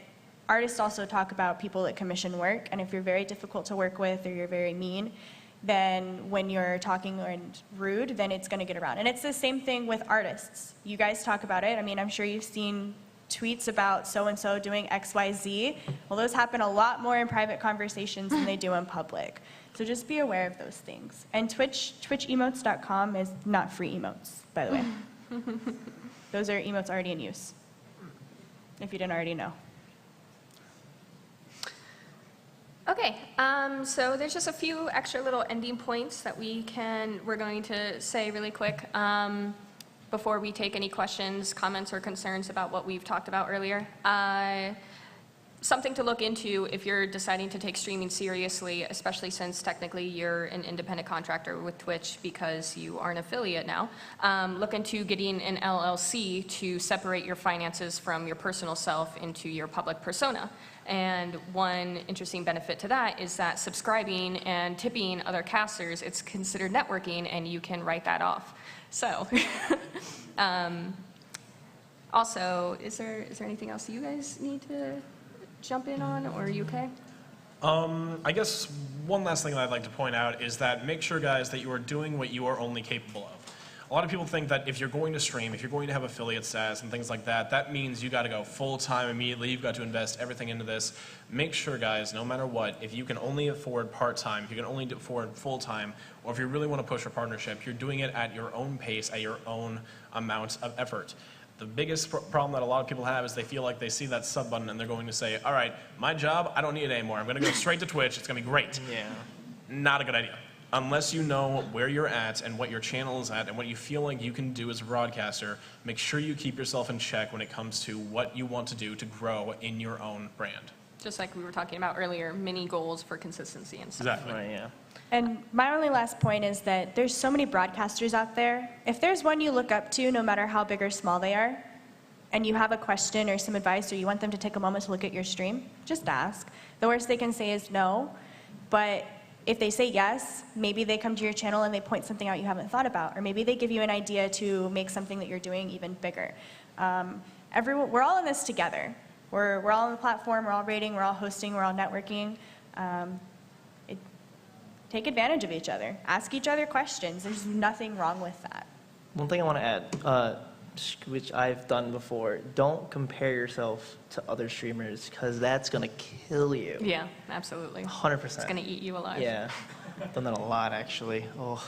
artists also talk about people that commission work, and if you're very difficult to work with or you're very mean, then when you're talking and rude, then it's going to get around. And it's the same thing with artists. You guys talk about it. I mean, I'm sure you've seen tweets about so-and-so doing XYZ. Well, those happen a lot more in private conversations than they do in public. So just be aware of those things. And twitchemotes.com is not free emotes, by the way. Those are emotes already in use, if you didn't already know. okay, so there's just a few extra little ending points that we're going to say really quick before we take any questions, comments, or concerns about what we've talked about earlier. Something to look into if you're deciding to take streaming seriously, especially since technically you're an independent contractor with Twitch because you are an affiliate now. Look into getting an LLC to separate your finances from your personal self into your public persona. And one interesting benefit to that is that subscribing and tipping other casters, it's considered networking, and you can write that off. So, also, is there anything else you guys need to jump in on, or are you okay? I guess one last thing that I'd like to point out is that make sure, guys, that you are doing what you are only capable of. A lot of people think that if you're going to stream, if you're going to have affiliate status and things like that, that means you got to go full-time immediately, you've got to invest everything into this. Make sure, guys, no matter what, if you can only afford part-time, if you can only afford full-time, or if you really want to push a partnership, you're doing it at your own pace, at your own amount of effort. The biggest problem that a lot of people have is they feel like they see that sub button and they're going to say, all right, my job, I don't need it anymore. I'm going to go straight to Twitch. It's going to be great. Yeah. Not a good idea. unless you know where you're at and what your channel is at and what you feel like you can do as a broadcaster, make sure you keep yourself in check when it comes to what you want to do to grow in your own brand. Just like we were talking about earlier, mini goals for consistency and stuff. Exactly. Right, yeah. And my only last point is that there's so many broadcasters out there. If there's one you look up to, no matter how big or small they are, and you have a question or some advice or you want them to take a moment to look at your stream, just ask. The worst they can say is no, but if they say yes, maybe they come to your channel and they point something out you haven't thought about, or maybe they give you an idea to make something that you're doing even bigger. We're all in this together. We're all on the platform, we're all rating, we're all hosting, we're all networking. Take advantage of each other. Ask each other questions. There's nothing wrong with that. One thing I want to add, which I've done before, don't compare yourself to other streamers, because that's going to kill you. Yeah, absolutely. 100%. It's going to eat you alive. Yeah. I've done that a lot, actually. Oh.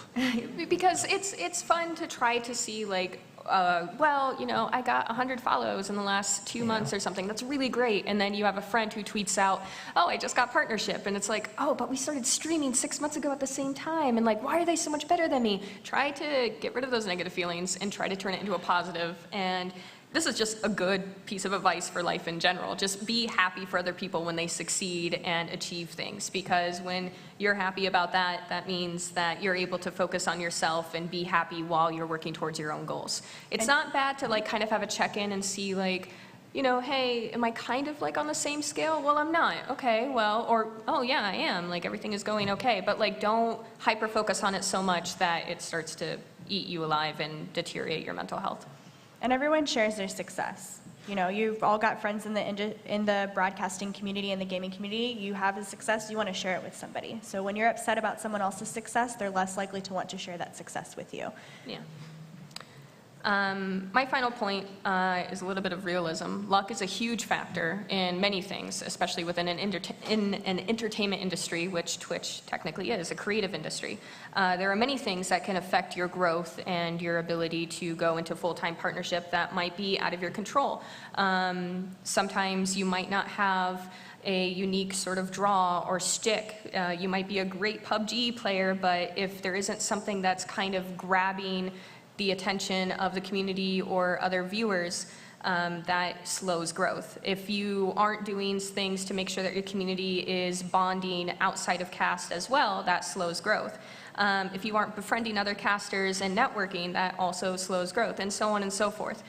Because it's fun to try to see, like, well, you know, I got 100 follows in the last 2 months or something. That's really great. And then you have a friend who tweets out, oh, I just got partnership. And it's like, oh, but we started streaming 6 months ago at the same time. And like, why are they so much better than me? Try to get rid of those negative feelings and try to turn it into a positive. And this is just a good piece of advice for life in general. Just be happy for other people when they succeed and achieve things, because when you're happy about that, that means that you're able to focus on yourself and be happy while you're working towards your own goals. It's not bad to like kind of have a check-in and see like, you know, hey, am I kind of like on the same scale? Well, I'm not. Okay, well, or, oh yeah, I am. Like everything is going okay. But like don't hyper-focus on it so much that it starts to eat you alive and deteriorate your mental health. And everyone shares their success. You know, you've all got friends in the broadcasting community and the gaming community. You have a success, you want to share it with somebody. So when you're upset about someone else's success, they're less likely to want to share that success with you. Yeah. My final point is a little bit of realism. Luck is a huge factor in many things, especially within an entertainment industry, which Twitch technically is, a creative industry. There are many things that can affect your growth and your ability to go into full-time partnership that might be out of your control. Sometimes you might not have a unique sort of draw or stick. You might be a great PUBG player, but if there isn't something that's kind of grabbing the attention of the community or other viewers, that slows growth. If you aren't doing things to make sure that your community is bonding outside of cast as well, that slows growth. If you aren't befriending other casters and networking, that also slows growth, and so on and so forth.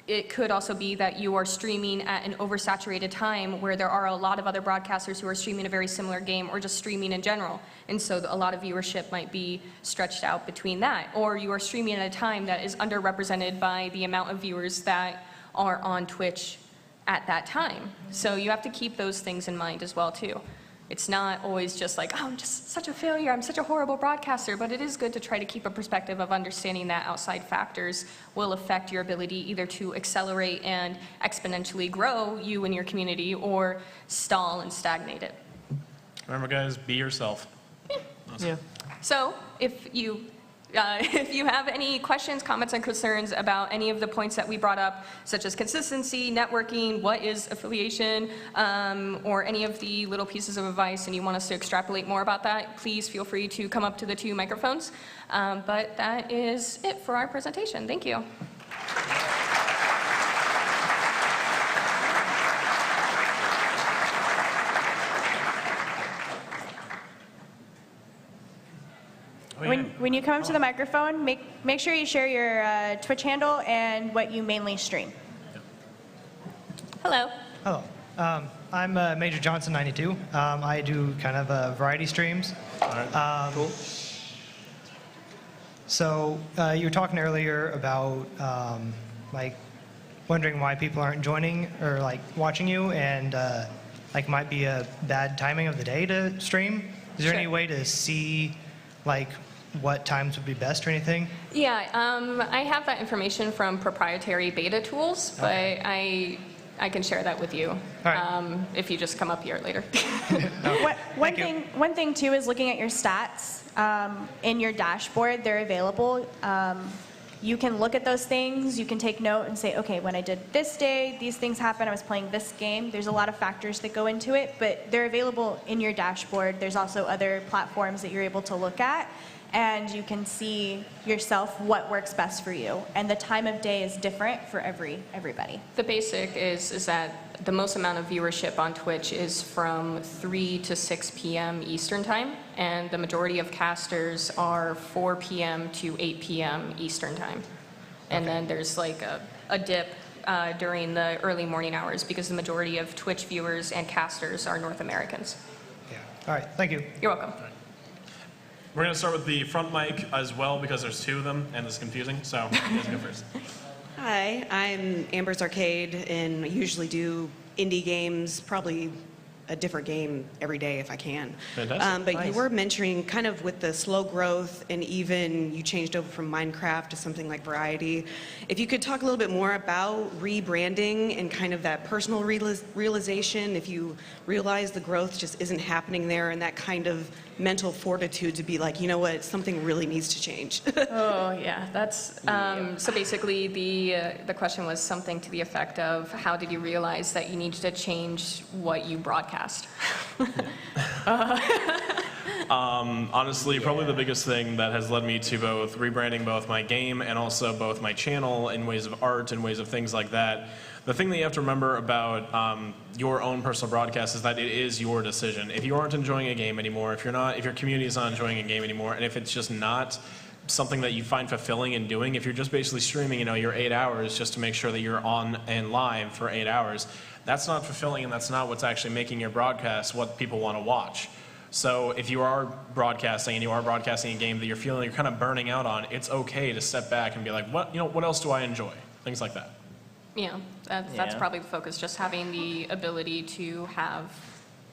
It could also be that you are streaming at an oversaturated time where there are a lot of other broadcasters who are streaming a very similar game or just streaming in general. And so a lot of viewership might be stretched out between that. Or you are streaming at a time that is underrepresented by the amount of viewers that are on Twitch at that time. So you have to keep those things in mind as well too. It's not always just like, oh, I'm just such a failure, I'm such a horrible broadcaster, but it is good to try to keep a perspective of understanding that outside factors will affect your ability either to accelerate and exponentially grow you and your community, or stall and stagnate it. Remember, guys, be yourself. Yeah. So if you have any questions, comments, and concerns about any of the points that we brought up, such as consistency, networking, what is affiliation, or any of the little pieces of advice, and you want us to extrapolate more about that, please feel free to come up to the 2 microphones. But that is it for our presentation. Thank you. When you come up to the microphone, make sure you share your Twitch handle and what you mainly stream. Hello. Hello. I'm Major Johnson 92. I do kind of variety streams. Cool. So you were talking earlier about like wondering why people aren't joining or like watching you, and like might be a bad timing of the day to stream. Is there Sure. any way to see like what times would be best or anything? Yeah, I have that information from proprietary beta tools, but Okay. I can share that with you right. if you just come up here later. One thing too is looking at your stats in your dashboard. They're available. you can look at those things, you can take note and say, okay, when I did this day, these things happened, I was playing this game. There's a lot of factors that go into it, but they're available in your dashboard. There's also other platforms that you're able to look at, and you can see yourself what works best for you. And the time of day is different for everybody. The basic is that the most amount of viewership on Twitch is from 3 to 6 p.m. Eastern Time, and the majority of casters are 4 p.m. to 8 p.m. Eastern Time. And then there's like a dip during the early morning hours because the majority of Twitch viewers and casters are North Americans. Yeah. All right. Thank you. You're welcome. We're going to start with the front mic as well because there's two of them and it's confusing. So you guys go first. Hi, I'm Amber's Arcade, and I usually do indie games, probably a different game every day if I can. Fantastic. But Nice. you were mentioning kind of with the slow growth, and even you changed over from Minecraft to something like Variety. If you could talk a little bit more about rebranding and kind of that personal realization, if you realize the growth just isn't happening there, and that kind of mental fortitude to be like, you know what, something really needs to change. Oh, yeah, that's, so basically the question was something to the effect of how did you realize that you needed to change what you broadcast? Honestly, probably the biggest thing that has led me to both rebranding both my game and also both my channel in ways of art and ways of things like that. The thing that you have to remember about your own personal broadcast is that it is your decision. If you aren't enjoying a game anymore, if your community is not enjoying a game anymore, and if it's just not something that you find fulfilling in doing, if you're just basically streaming, your 8 hours just to make sure that you're on and live for 8 hours, that's not fulfilling and that's not what's actually making your broadcast what people want to watch. So if you are broadcasting and you are broadcasting a game that you're feeling you're kind of burning out on, it's okay to step back and be like, what else do I enjoy? Things like that. Yeah, that's Yeah. probably the focus, just having the ability to have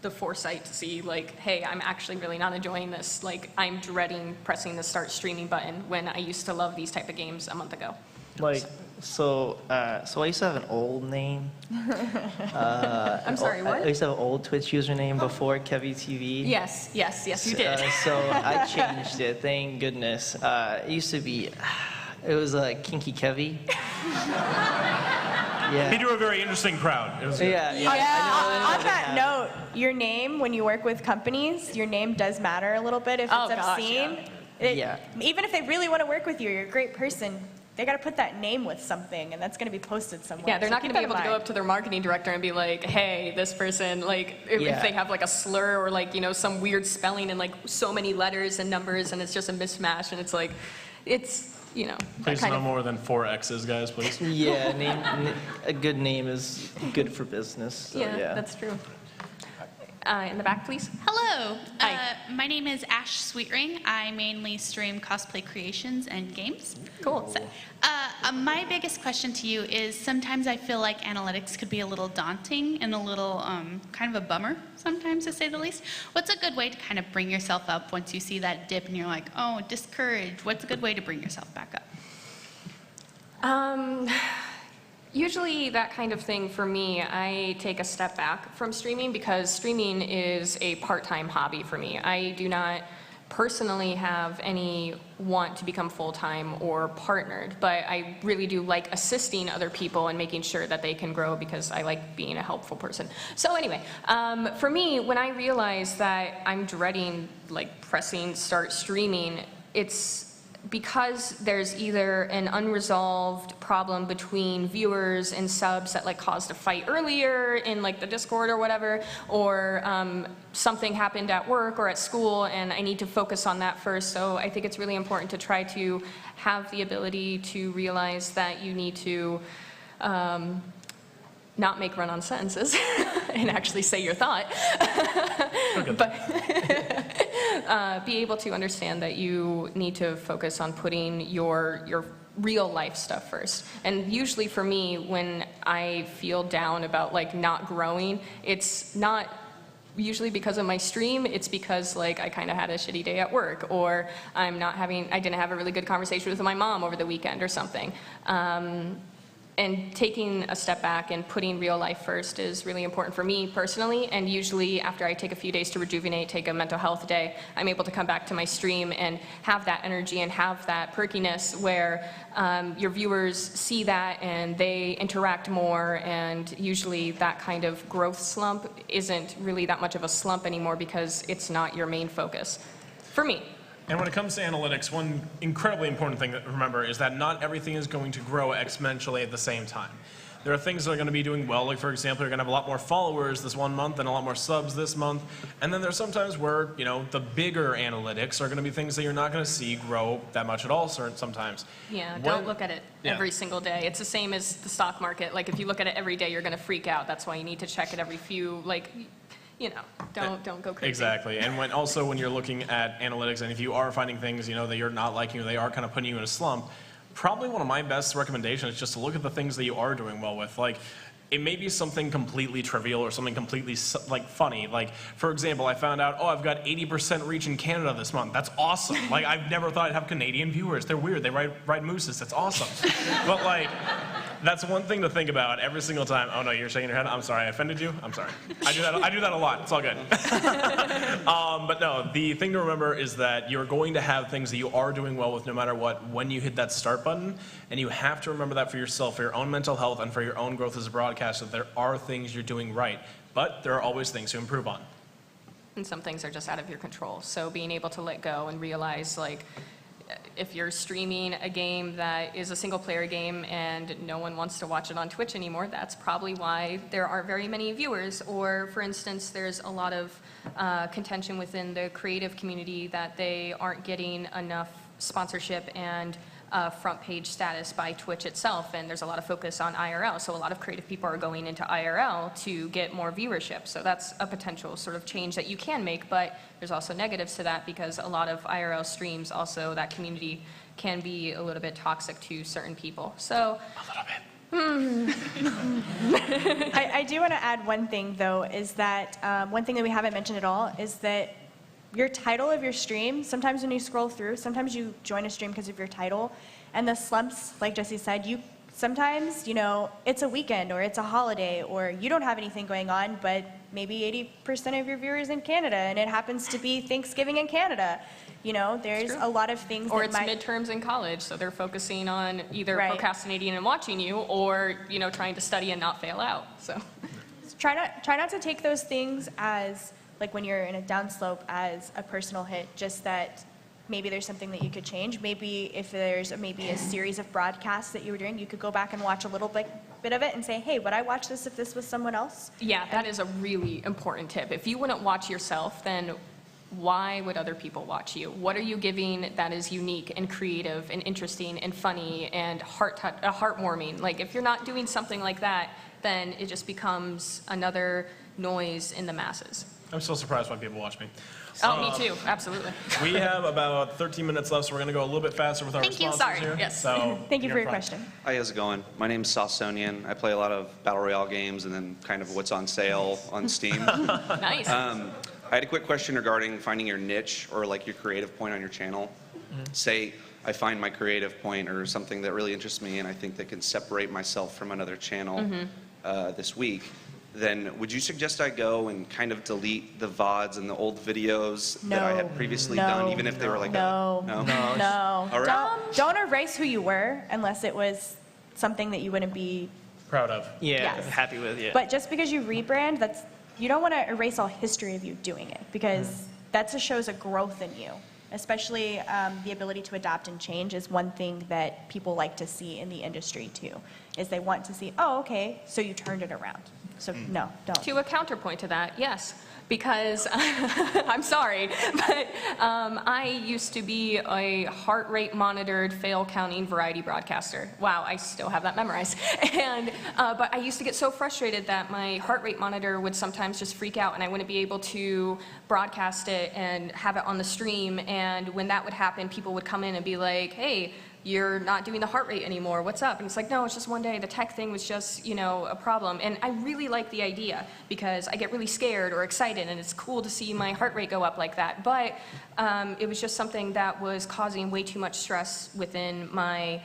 the foresight to see, like, hey, I'm actually really not enjoying this. Like, I'm dreading pressing the start streaming button when I used to love these type of games a month ago. So I used to have an old name. I'm sorry, I what? used to have an old Twitch username before KevyTV. Yes, you did. So I changed it, thank goodness. It used to be, it was Kinky Kevy. He Yeah. drew a very interesting crowd. It was good. Yeah. On that note, your name, when you work with companies, your name does matter a little bit if Oh, it's gosh, obscene. Yeah. Even if they really want to work with you, you're a great person, they got to put that name with something, and that's going to be posted somewhere. Yeah, they're So not going keep to be that able to in go mind. up to their marketing director and be like, hey, this person, like, if Yeah. they have like a slur or like, some weird spelling and like so many letters and numbers and it's just a mismatch and it's like, that Please kind no of. more than 4 X's, guys, please. Yeah, a good name is good for business. So, Yeah, that's true. In the back, please. Hello. Hi. My name is Ash Sweetring. I mainly stream cosplay creations and games. Cool. So, my biggest question to you is sometimes I feel like analytics could be a little daunting and a little kind of a bummer sometimes, to say the least. What's a good way to kind of bring yourself up once you see that dip and you're like, oh, discouraged? What's a good way to bring yourself back up? Usually that kind of thing for me, I take a step back from streaming because streaming is a part-time hobby for me. I do not personally have any want to become full-time or partnered, but I really do like assisting other people and making sure that they can grow because I like being a helpful person. So anyway, for me, when I realize that I'm dreading like pressing start streaming, it's because there's either an unresolved problem between viewers and subs that like caused a fight earlier in like the Discord or whatever, or something happened at work or at school and I need to focus on that first. So I think it's really important to try to have the ability to realize that you need to not make run-on sentences and actually say your thought. But be able to understand that you need to focus on putting your real life stuff first. And usually for me, when I feel down about like not growing, it's not usually because of my stream, it's because like I kind of had a shitty day at work, or I didn't have a really good conversation with my mom over the weekend or something. and taking a step back and putting real life first is really important for me personally. And usually after I take a few days to rejuvenate, take a mental health day, I'm able to come back to my stream and have that energy and have that perkiness where your viewers see that and they interact more. And usually that kind of growth slump isn't really that much of a slump anymore because it's not your main focus, for me. And when it comes to analytics, one incredibly important thing to remember is that not everything is going to grow exponentially at the same time. There are things that are going to be doing well, like for example, you're going to have a lot more followers this one month and a lot more subs this month. And then there's sometimes where, you know, the bigger analytics are going to be things that you're not going to see grow that much at all sometimes. Yeah, don't look at it every single day. It's the same as the stock market. Like if you look at it every day, you're going to freak out. That's why you need to check it every few, like, you know, don't go crazy. Exactly. And when you're looking at analytics, and if you are finding things, you know, that you're not liking or they are kind of putting you in a slump, probably one of my best recommendations is just to look at the things that you are doing well with. Like, it may be something completely trivial or something completely like funny. Like, for example, I found out, I've got 80% reach in Canada this month. That's awesome. Like, I've never thought I'd have Canadian viewers. They're weird. They ride mooses. That's awesome. But like, that's one thing to think about every single time. Oh no, you're shaking your head. I'm sorry, I offended you. I'm sorry. I do that a lot. It's all good. But no, the thing to remember is that you're going to have things that you are doing well with no matter what when you hit that start button, and you have to remember that for yourself, for your own mental health, and for your own growth as a broadcaster. That there are things you're doing right, but there are always things to improve on. And some things are just out of your control. So being able to let go and realize, like, if you're streaming a game that is a single player game and no one wants to watch it on Twitch anymore, that's probably why there aren't very many viewers. Or for instance, there's a lot of contention within the creative community that they aren't getting enough sponsorship and front page status by Twitch itself, and there's a lot of focus on IRL, so a lot of creative people are going into IRL to get more viewership. So that's a potential sort of change that you can make, but there's also negatives to that because a lot of IRL streams also, that community can be a little bit toxic to certain people. So a little bit. I do want to add one thing though, is that one thing that we haven't mentioned at all is that your title of your stream, sometimes when you scroll through, sometimes you join a stream because of your title, and the slumps, like Jesse said, sometimes, you know, it's a weekend or it's a holiday or you don't have anything going on, but maybe 80% of your viewers in Canada, and it happens to be Thanksgiving in Canada. You know, there's a lot of things or that it's midterms in college, so they're focusing on either procrastinating and watching you or, you know, trying to study and not fail out. So try not to take those things as, like when you're in a downslope, as a personal hit, just that maybe there's something that you could change. Maybe if there's a series of broadcasts that you were doing, you could go back and watch a little bit of it and say, hey, would I watch this if this was someone else? Yeah, that is a really important tip. If you wouldn't watch yourself, then why would other people watch you? What are you giving that is unique and creative and interesting and funny and heartwarming? Like, if you're not doing something like that, then it just becomes another noise in the masses. I'm still surprised why people watch me. Oh, me too, absolutely. We have about 13 minutes left, so we're going to go a little bit faster with our responses Sorry. here. Yes. So, Thank you for your question. Hi, how's it going? My name's Sasonian. I play a lot of Battle Royale games and then kind of what's on sale on Steam. Nice. I had a quick question regarding finding your niche or like your creative point on your channel. Say I find my creative point or something that really interests me and I think that can separate myself from another channel this week. Then would you suggest I go and kind of delete the VODs and the old videos that I had previously done, even if they were like no. All right. Don't erase who you were unless it was something that you wouldn't be proud of. Yeah, Yes. happy with, yeah. But just because you rebrand, you don't want to erase all history of you doing it, because that just shows a growth in you. Especially the ability to adapt and change is one thing that people like to see in the industry too, is they want to see, oh, okay, so you turned it around. So no, don't. To a counterpoint to that, yes, because I'm sorry, but I used to be a heart rate monitored fail counting variety broadcaster. Wow, I still have that memorized. And but I used to get so frustrated that my heart rate monitor would sometimes just freak out and I wouldn't be able to broadcast it and have it on the stream. And when that would happen, people would come in and be like, hey, you're not doing the heart rate anymore, what's up? And it's like, no, it's just one day, the tech thing was just, you know, a problem. And I really like the idea because I get really scared or excited and it's cool to see my heart rate go up like that. But it was just something that was causing way too much stress within my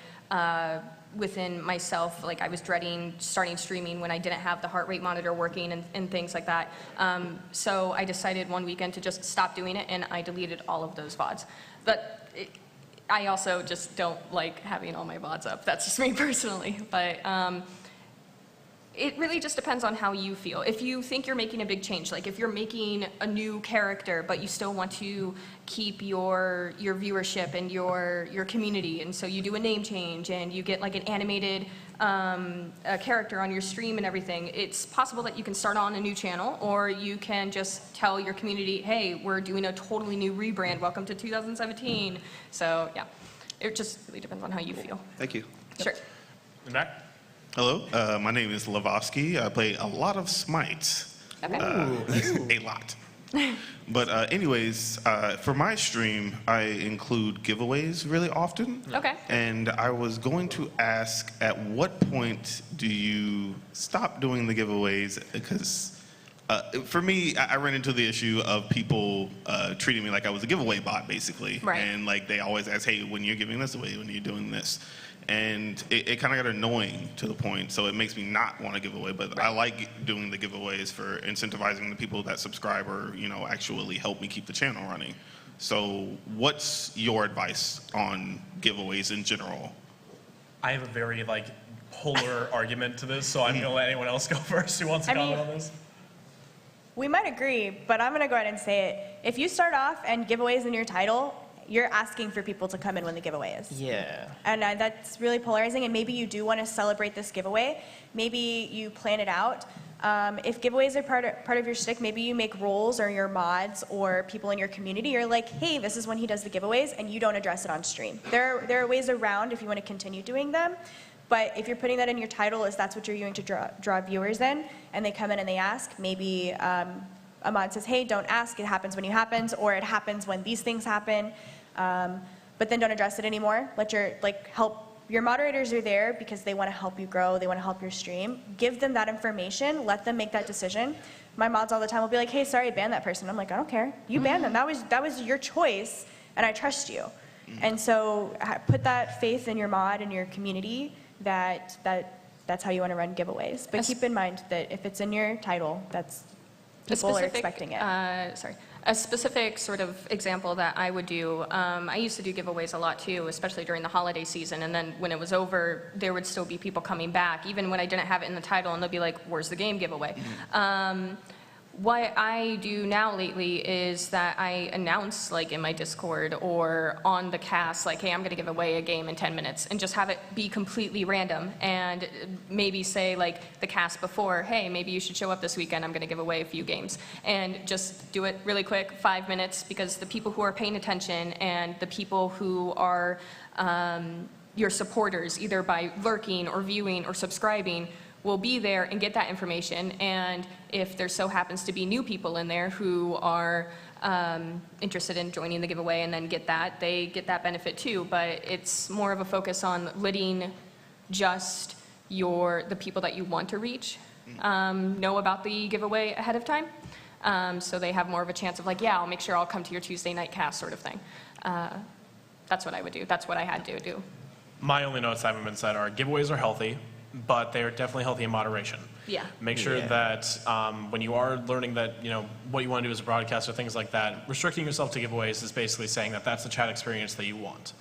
within myself, like I was dreading starting streaming when I didn't have the heart rate monitor working and things like that. So I decided one weekend to just stop doing it, and I deleted all of those VODs. But I also just don't like having all my VODs up. That's just me personally. But it really just depends on how you feel. If you think you're making a big change, like if you're making a new character, but you still want to keep your viewership and your community, and so you do a name change and you get like an animated a character on your stream and everything, it's possible that you can start on a new channel, or you can just tell your community, hey, we're doing a totally new rebrand, welcome to 2017. So yeah, it just really depends on how you feel. Thank you. Sure. In back? Hello, my name is Lavosky. I play a lot of Smites. Okay. A lot. But anyways, for my stream, I include giveaways really often. Okay. And I was going to ask, at what point do you stop doing the giveaways? Because for me, I ran into the issue of people treating me like I was a giveaway bot, basically. Right. And like they always ask, hey, when you're giving this away, when you're doing this. And it kind of got annoying to the point, so it makes me not want to give away. But I like doing the giveaways for incentivizing the people that subscribe or, you know, actually help me keep the channel running. So what's your advice on giveaways in general? I have a very like polar argument to this, so I'm going to let anyone else go first who wants to comment on this. We might agree, but I'm going to go ahead and say it. If you start off and giveaways in your title, you're asking for people to come in when the giveaway is. Yeah. And that's really polarizing, and maybe you do want to celebrate this giveaway. Maybe you plan it out. If giveaways are part of your shtick, maybe you make roles or your mods or people in your community are like, hey, this is when he does the giveaways, and you don't address it on stream. There are ways around if you want to continue doing them, but if you're putting that in your title as that's what you're doing to draw viewers in, and they come in and they ask, maybe a mod says, hey, don't ask, it happens when it happens, or it happens when these things happen. But then don't address it anymore. Let your moderators are there because they want to help you grow, they want to help your stream. Give them that information, let them make that decision. My mods all the time will be like, hey, sorry, ban that person. I'm like, I don't care. You banned them. That was your choice, and I trust you. And so put that faith in your mod and your community that's how you want to run giveaways. But keep in mind that if it's in your title, people are expecting it. A specific sort of example that I would do, I used to do giveaways a lot too, especially during the holiday season, and then when it was over, there would still be people coming back, even when I didn't have it in the title, and they'll be like, where's the game giveaway? What I do now lately is that I announce, like in my Discord or on the cast, like, hey, I'm going to give away a game in 10 minutes, and just have it be completely random, and maybe say, like, the cast before, hey, maybe you should show up this weekend, I'm going to give away a few games, and just do it really quick, 5 minutes, because the people who are paying attention and the people who are your supporters, either by lurking or viewing or subscribing, will be there and get that information. And if there so happens to be new people in there who are interested in joining the giveaway and then get that, they get that benefit too. But it's more of a focus on letting just the people that you want to reach know about the giveaway ahead of time. So they have more of a chance of like, yeah, I'll make sure I'll come to your Tuesday night cast sort of thing. That's what I would do. That's what I had to do. My only notes that haven't been said are giveaways are healthy, but they're definitely healthy in moderation. Yeah. Make sure that when you are learning that, you know, what you want to do as a broadcaster, things like that, restricting yourself to giveaways is basically saying that that's the chat experience that you want.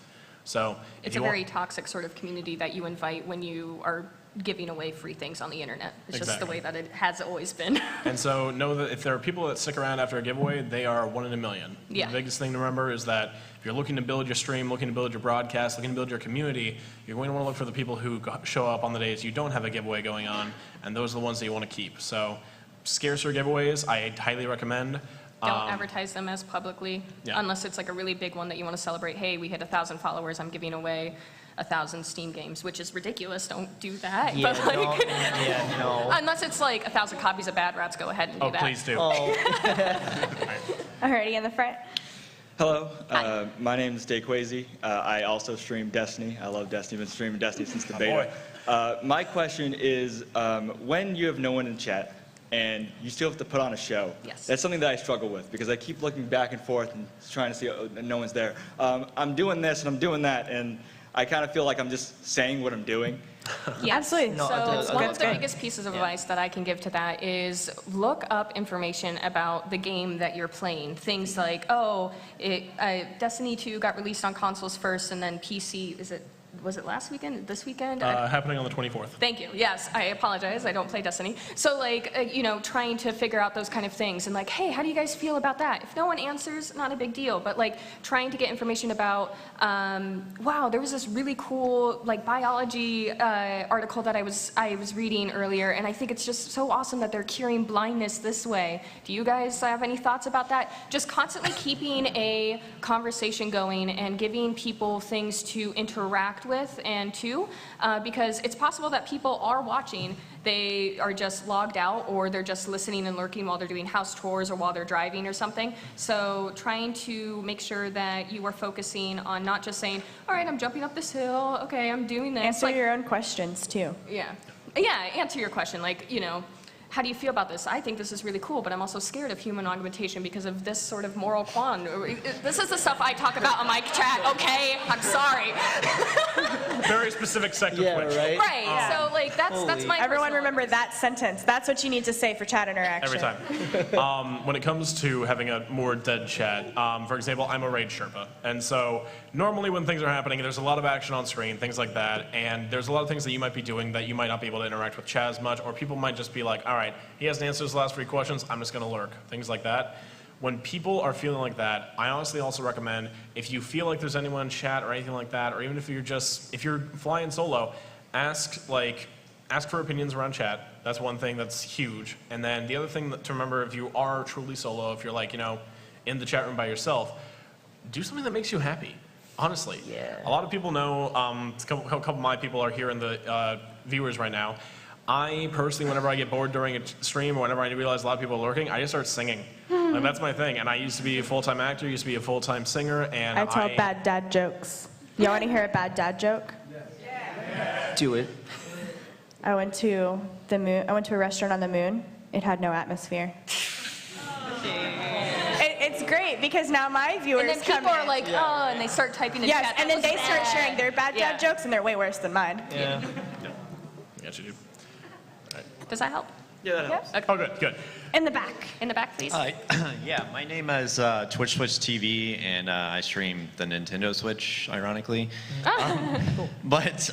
So it's a very toxic sort of community that you invite when you are giving away free things on the internet. It's just the way that it has always been. And so know that if there are people that stick around after a giveaway, they are 1 in a million. Yeah. The biggest thing to remember is that if you're looking to build your stream, looking to build your broadcast, looking to build your community, you're going to want to look for the people who show up on the days you don't have a giveaway going on, and those are the ones that you want to keep. So scarcer giveaways, I highly recommend. Don't advertise them as publicly, unless it's like a really big one that you want to celebrate. Hey, we hit 1,000 followers, I'm giving away 1,000 Steam games, which is ridiculous. Don't do that. Yeah, but like, no. Unless it's like 1,000 copies of Bad Rats, go ahead and do that. Oh, please do. Alrighty, in the front. Hello, my name is Dayquazy. I also stream Destiny. I love Destiny. I've been streaming Destiny since the beta. My question is, when you have no one in chat and you still have to put on a show, that's something that I struggle with because I keep looking back and forth and trying to see no one's there. I'm doing this and I'm doing that, and I kind of feel like I'm just saying what I'm doing. Yes. Absolutely. No, So that's one of the good. biggest pieces of advice that I can give to that is look up information about the game that you're playing. Things like, Destiny 2 got released on consoles first and then PC, was it last weekend, this weekend? Happening on the 24th. Thank you. Yes, I apologize. I don't play Destiny. So, trying to figure out those kind of things and hey, how do you guys feel about that? If no one answers, not a big deal. But trying to get information about, wow, there was this really cool biology article that I was reading earlier, and I think it's just so awesome that they're curing blindness this way. Do you guys have any thoughts about that? Just constantly keeping a conversation going and giving people things to interact with and to, because it's possible that people are watching, they are just logged out or they're just listening and lurking while they're doing house tours or while they're driving or something. So trying to make sure that you are focusing on not just saying, all right, I'm jumping up this hill, okay, I'm doing this. Answer your own questions too. Yeah, answer your question, how do you feel about this? I think this is really cool, but I'm also scared of human augmentation because of this sort of moral quandary. This is the stuff I talk about on my chat, okay? I'm sorry. Very specific sector Twitch. Right? Right, so that's my Everyone personal remember advice. that sentence. That's what you need to say for chat interaction. Every time. When it comes to having a more dead chat, for example, I'm a raid Sherpa. And so normally when things are happening, there's a lot of action on screen, things like that. And there's a lot of things that you might be doing that you might not be able to interact with chat as much, or people might just be like, all right, he hasn't answered his last 3 questions, I'm just going to lurk, things like that. When people are feeling like that, I honestly also recommend, if you feel like there's anyone in chat or anything like that, or even if you're flying solo, ask for opinions around chat. That's one thing that's huge. And then the other thing to remember, if you are truly solo, if you're in the chat room by yourself, do something that makes you happy. Honestly. Yeah. A lot of people know, a couple of my people are here in the viewers right now. I personally, whenever I get bored during a stream or whenever I realize a lot of people are lurking, I just start singing. That's my thing. And I used to be a full-time actor, used to be a full-time singer, and I tell bad dad jokes. Y'all want to hear a bad dad joke? Do it. I went to the moon. I went to a restaurant on the moon. It had no atmosphere. It's great because now my viewers And then come people are in. like, oh, and they start typing in Yes, chat. and "That then they was start bad." sharing their bad dad jokes, and they're way worse than mine. Yeah. Yes, you do. Does that help? Yeah, that helps. Oh, good. In the back. In the back, please. Hi. Yeah, my name is Twitch TV, and I stream the Nintendo Switch, ironically. But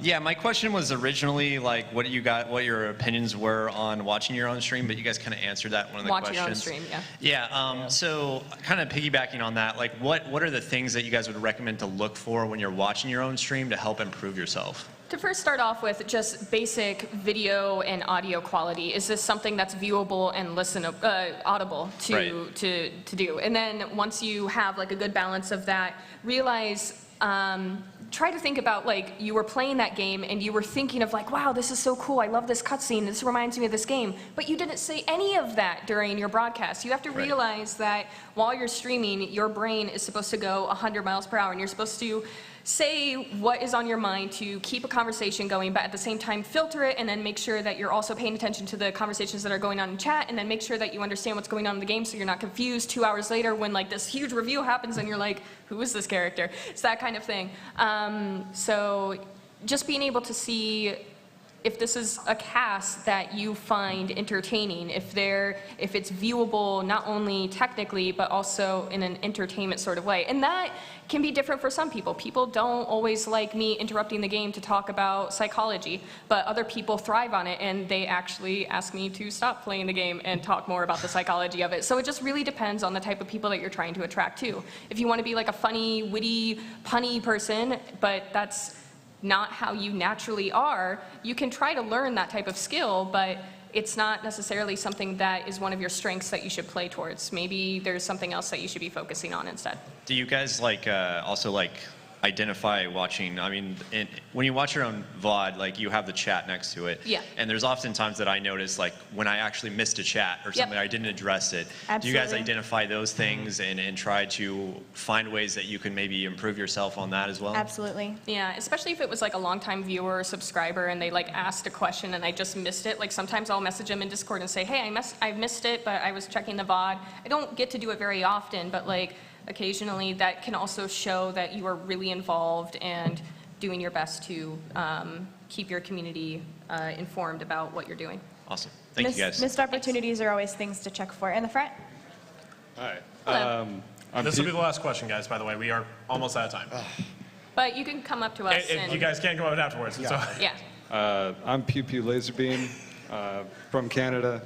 yeah, my question was originally what your opinions were on watching your own stream, but you guys kind of answered that in one of the Watch your own questions. stream, yeah. Yeah. So kind of piggybacking on that, what are the things that you guys would recommend to look for when you're watching your own stream to help improve yourself? To first start off with just basic video and audio quality. Is this something that's viewable and audible to do? And then once you have a good balance of that, realize, try to think about you were playing that game and you were thinking of wow, this is so cool, I love this cutscene, this reminds me of this game, but you didn't say any of that during your broadcast. You have to realize that while you're streaming, your brain is supposed to go 100 miles per hour and you're supposed to say what is on your mind to keep a conversation going, but at the same time filter it and then make sure that you're also paying attention to the conversations that are going on in chat, and then make sure that you understand what's going on in the game so you're not confused 2 hours later when this huge review happens and you're like, who is this character? It's that kind of thing. So just being able to see if this is a cast that you find entertaining, if it's viewable not only technically but also in an entertainment sort of way. And that can be different for some people. People don't always like me interrupting the game to talk about psychology, but other people thrive on it and they actually ask me to stop playing the game and talk more about the psychology of it. So it just really depends on the type of people that you're trying to attract too. If you want to be a funny, witty, punny person, but that's not how you naturally are, you can try to learn that type of skill, but it's not necessarily something that is one of your strengths that you should play towards. Maybe there's something else that you should be focusing on instead. Do you guys also identify watching? I mean, when you watch your own VOD, you have the chat next to it. Yeah. And there's often times that I notice, when I actually missed a chat or something, I didn't address it. Absolutely. Do you guys identify those things and try to find ways that you can maybe improve yourself on that as well? Absolutely. Yeah, especially if it was a longtime viewer or subscriber and they asked a question and I just missed it. Sometimes I'll message them in Discord and say, hey, I missed it, but I was checking the VOD. I don't get to do it very often, but occasionally, that can also show that you are really involved and doing your best to keep your community informed about what you're doing. Awesome. Thank you, guys. Missed opportunities are always things to check for. In the front. Hi. Hello. This will be the last question, guys, by the way. We are almost out of time. But you can come up to us. If you guys can't come up afterwards. So. Yeah. I'm Pew Pew Laserbeam from Canada.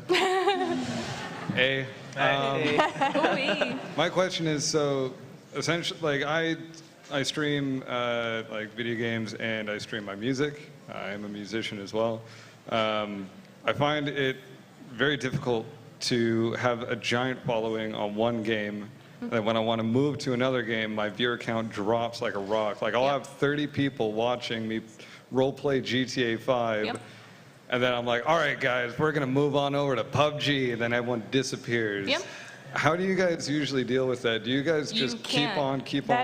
My question is, so essentially, like I stream like video games and I stream my music. I am a musician as well. I find it very difficult to have a giant following on one game. And when I want to move to another game, my viewer count drops like a rock. Like I'll have 30 people watching me roleplay GTA 5. Yep. And then I'm like, all right, guys, we're going to move on over to PUBG. And then everyone disappears. Yep. How do you guys usually deal with that? Do you guys just keep on?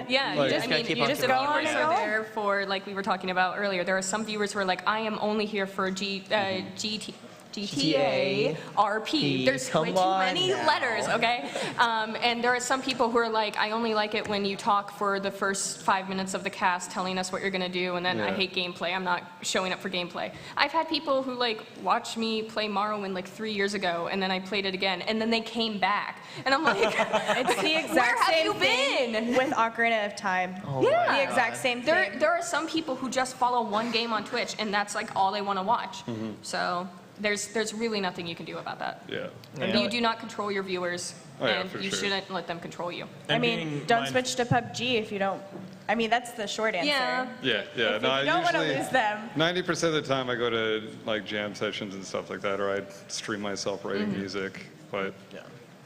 Yeah, Like, you just go on viewers and are go. there for, like we were talking about earlier, there are some viewers who are like, I am only here for GTA, RP. There's way too many letters, okay? And there are some people who are like, I only like it when you talk for the first 5 minutes of the cast telling us what you're gonna do, and then I hate gameplay. I'm not showing up for gameplay. I've had people who like watched me play Morrowind like 3 years ago, and then I played it again, and then they came back. And I'm like, It's the exact same thing with Ocarina of Time. yeah. The exact same thing. There are some people who just follow one game on Twitch, and that's like all they want to watch. So there's really nothing you can do about that. Yeah. You do not control your viewers, and for you sure. shouldn't let them control you. I mean, don't switch to PUBG if you don't. I mean, that's the short answer. Yeah. Yeah. If you don't want to lose them. 90% of the time I go to like jam sessions and stuff like that, or I stream myself writing music. But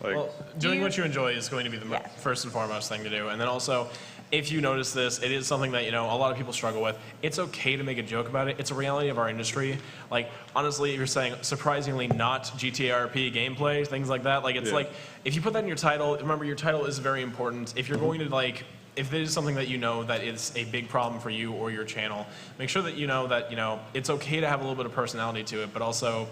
like, Well, doing what you enjoy is going to be the first and foremost thing to do. And then also, if you notice this, it is something that, you know, a lot of people struggle with. It's okay to make a joke about it. It's a reality of our industry. Like, honestly, if you're saying surprisingly not GTA RP gameplay, things like that, like, it's like, if you put that in your title, remember your title is very important. If you're going to, like, if it is something that you know that is a big problem for you or your channel, make sure that you know, it's okay to have a little bit of personality to it, but also,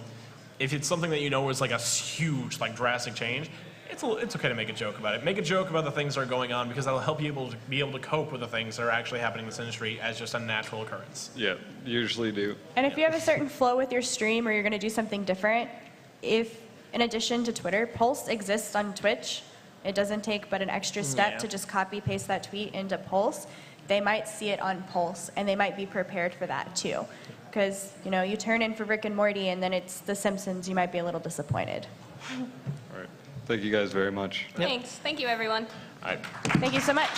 if it's something that you know is like a huge, like drastic change, it's okay to make a joke about it. Make a joke about the things that are going on, because that'll help you be able to cope with the things that are actually happening in this industry as just a natural occurrence. yeah, usually do. And if you have a certain flow with your stream or you're going to do something different, if in addition to Twitter, Pulse exists on Twitch, it doesn't take but an extra step to just copy paste that tweet into Pulse. They might see it on Pulse, and they might be prepared for that too. Because, you know, you turn in for Rick and Morty and then it's The Simpsons, you might be a little disappointed. All right. Thank you guys very much. Thanks. Thank you, everyone. All right. Thank you so much.